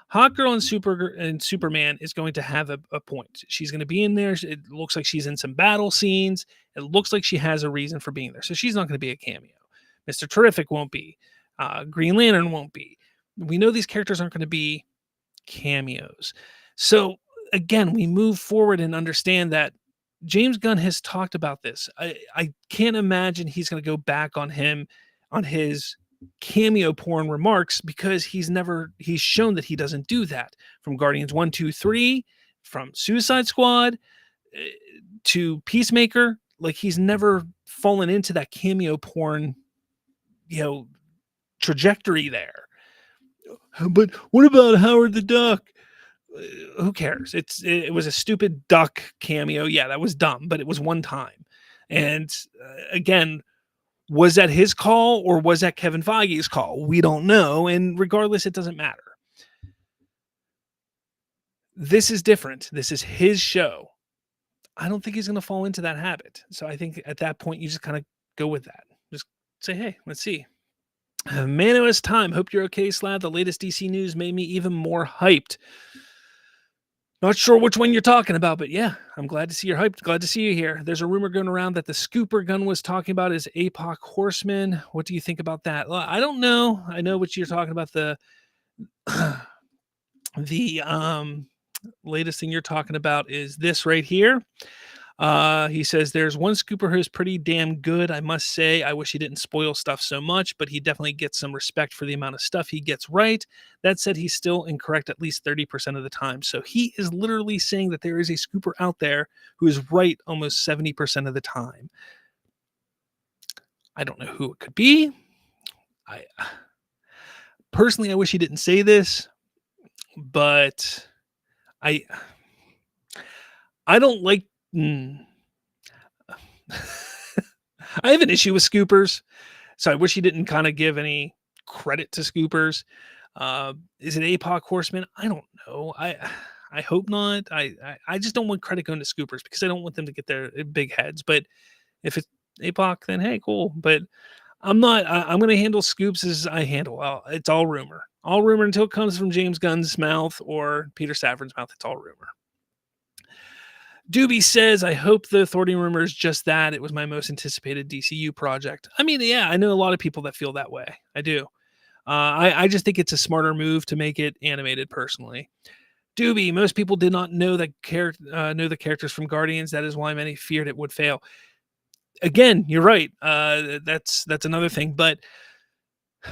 Hawk Girl and Superman is going to have a point. She's going to be in there. It looks like she's in some battle scenes. It looks like she has a reason for being there. So she's not going to be a cameo. Mr. Terrific won't be. Green Lantern won't be. We know these characters aren't going to be cameos. So again, we move forward and understand that James Gunn has talked about this. I can't imagine he's going to go back on his cameo porn remarks because he's shown that he doesn't do that. From Guardians 1, 2, 3, from Suicide Squad to Peacemaker, like, he's never fallen into that cameo porn, trajectory there. But what about Howard the Duck? Who cares? It was a stupid duck cameo. Yeah, that was dumb, but it was one time. And again, was that his call or was that Kevin Feige's call? We don't know. And regardless, it doesn't matter. This is different. This is his show. I don't think he's going to fall into that habit. So I think at that point, you just kind of go with that. Just say, hey, let's see. Man, it was time. Hope you're okay, Slav. The latest DC news made me even more hyped. Not sure which one you're talking about, but yeah, I'm glad to see you're hyped. Glad to see you here. There's a rumor going around that the scooper Gunn was talking about is APOC Horseman. What do you think about that? Well, I don't know. I know what you're talking about. The latest thing you're talking about is this right here. He says there's one scooper who's pretty damn good, I must say. I wish he didn't spoil stuff so much, but he definitely gets some respect for the amount of stuff he gets right. That said, he's still incorrect at least 30% of the time. So he is literally saying that there is a scooper out there who is right almost 70% of the time. I don't know who it could be. I personally, I wish he didn't say this, but I don't like. I have an issue with scoopers, so I wish he didn't kind of give any credit to scoopers. Is it APOC Horseman? I don't know. I hope not. I just don't want credit going to scoopers because I don't want them to get their big heads. But if it's APOC, then hey, cool. But I'm not. I'm going to handle scoops as I handle. Well, it's all rumor. All rumor until it comes from James Gunn's mouth or Peter Safran's mouth. It's all rumor. Doobie says, I hope the Authority rumor is just that. It was my most anticipated DCU project. I mean, yeah, I know a lot of people that feel that way. I do. I just think it's a smarter move to make it animated personally. Doobie, most people did not know know the characters from Guardians. That is why many feared it would fail. Again, you're right. That's another thing. But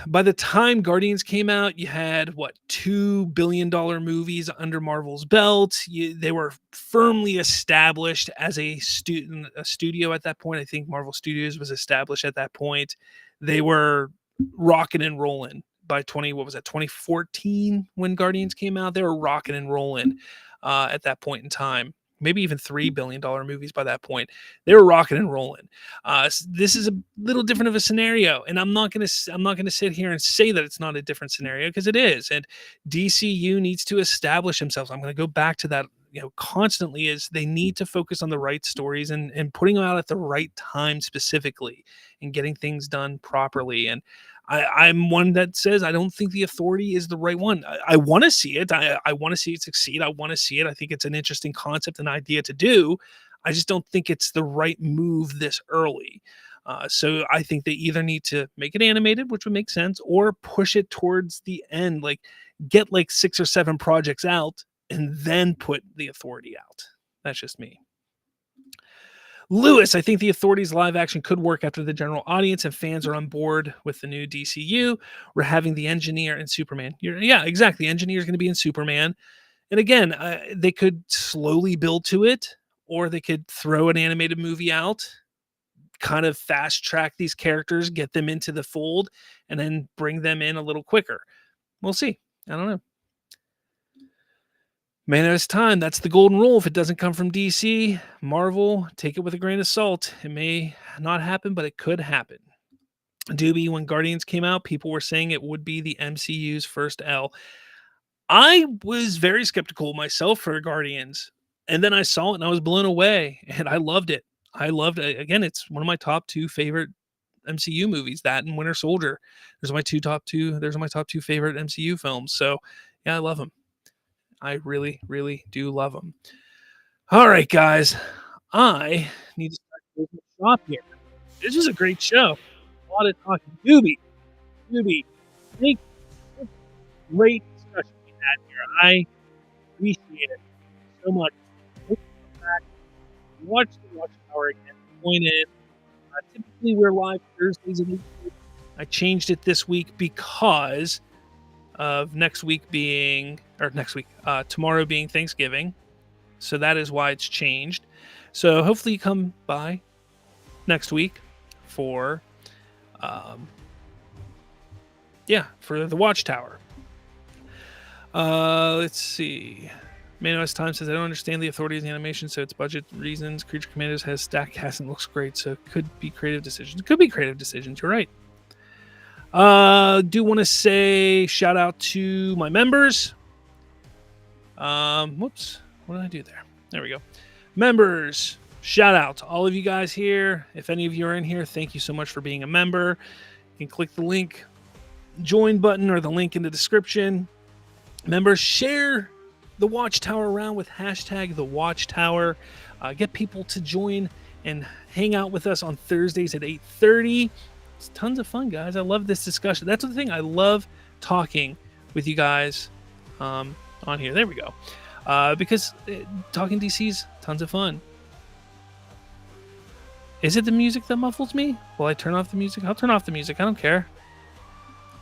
by the time Guardians came out, you had what $2 billion movies under Marvel's belt. They were firmly established as a studio at that point. I think Marvel Studios was established at that point. They were rocking and rolling by 2014 when Guardians came out. They were rocking and rolling at that point in time. Maybe even $3 billion movies by that point. They were rocking and rolling. This is a little different of a scenario, and I'm not gonna sit here and say that it's not a different scenario because it is. And DCU needs to establish themselves. I'm gonna go back to that, constantly. Is they need to focus on the right stories and putting them out at the right time specifically, and getting things done properly. And I'm one that says I don't think the Authority is the right one. I want to see it. I want to see it succeed. I want to see it. I think it's an interesting concept and idea to do. I just don't think it's the right move this early. So I think they either need to make it animated, which would make sense, or push it towards the end, like get like 6 or 7 projects out and then put the Authority out. That's just me. Lewis, I think the Authority's live action could work after the general audience and fans are on board with the new DCU. We're having the Engineer and Superman. Yeah, exactly. The Engineer is going to be in Superman. And again, they could slowly build to it, or they could throw an animated movie out, kind of fast track these characters, get them into the fold, and then bring them in a little quicker. We'll see. I don't know. Man, it's time. That's the golden rule. If it doesn't come from DC, Marvel, take it with a grain of salt. It may not happen, but it could happen. Doobie, when Guardians came out, people were saying it would be the MCU's first L. I was very skeptical myself for Guardians, and then I saw it and I was blown away, and I loved it. I loved it. Again, it's one of my top 2 favorite MCU movies. That and Winter Soldier. There's my top two favorite MCU films. So yeah, I love them. I really, really do love them. All right, guys. I need to start closing shop here. This was a great show. A lot of talking. Doobie, thank you. Great discussion we had here. I appreciate it so much. Let's come back, watch the Watchtower again. Join in. Typically, we're live Thursdays and weekdays. I changed it this week because of tomorrow being Thanksgiving. So that is why it's changed. So hopefully you come by next week for the Watchtower. Let's see. Manos Time says, I don't understand the Authority's animation, so it's budget reasons. Creature Commandos has stacked cast and looks great, so it could be creative decisions. It could be creative decisions, you're right. Do want to say shout out to my members. Whoops. What did I do there? There we go. Members, shout out to all of you guys here. If any of you are in here, thank you so much for being a member. You can click the link, join button, or the link in the description. Members, share the Watchtower around with hashtag the Watchtower. Get people to join and hang out with us on Thursdays at 8:30. It's tons of fun, guys. I love this discussion. That's the thing. I love talking with you guys on here. There we go. Because talking DC's tons of fun. Is it the music that muffles me? Will I turn off the music? I'll turn off the music. I don't care.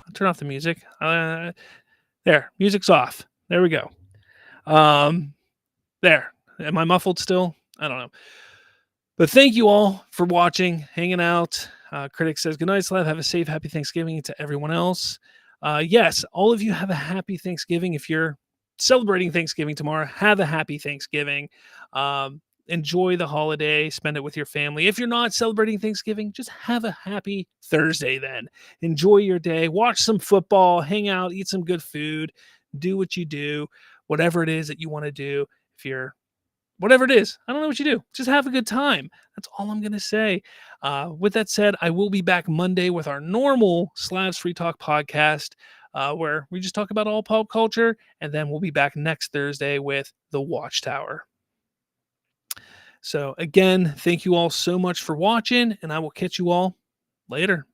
I'll turn off the music. There. Music's off. There we go. There. Am I muffled still? I don't know. But thank you all for watching, hanging out. Critic says, good night, Slav. Have a safe, happy Thanksgiving to everyone else. Yes, all of you have a happy Thanksgiving. If you're celebrating Thanksgiving tomorrow, have a happy Thanksgiving. Enjoy the holiday. Spend it with your family. If you're not celebrating Thanksgiving, just have a happy Thursday then. Enjoy your day. Watch some football. Hang out. Eat some good food. Do what you do. Whatever it is that you want to do. Whatever it is, I don't know what you do. Just have a good time. That's all I'm going to say. With that said, I will be back Monday with our normal Slavs Free Talk podcast, where we just talk about all pop culture. And then we'll be back next Thursday with The Watchtower. So again, thank you all so much for watching, and I will catch you all later.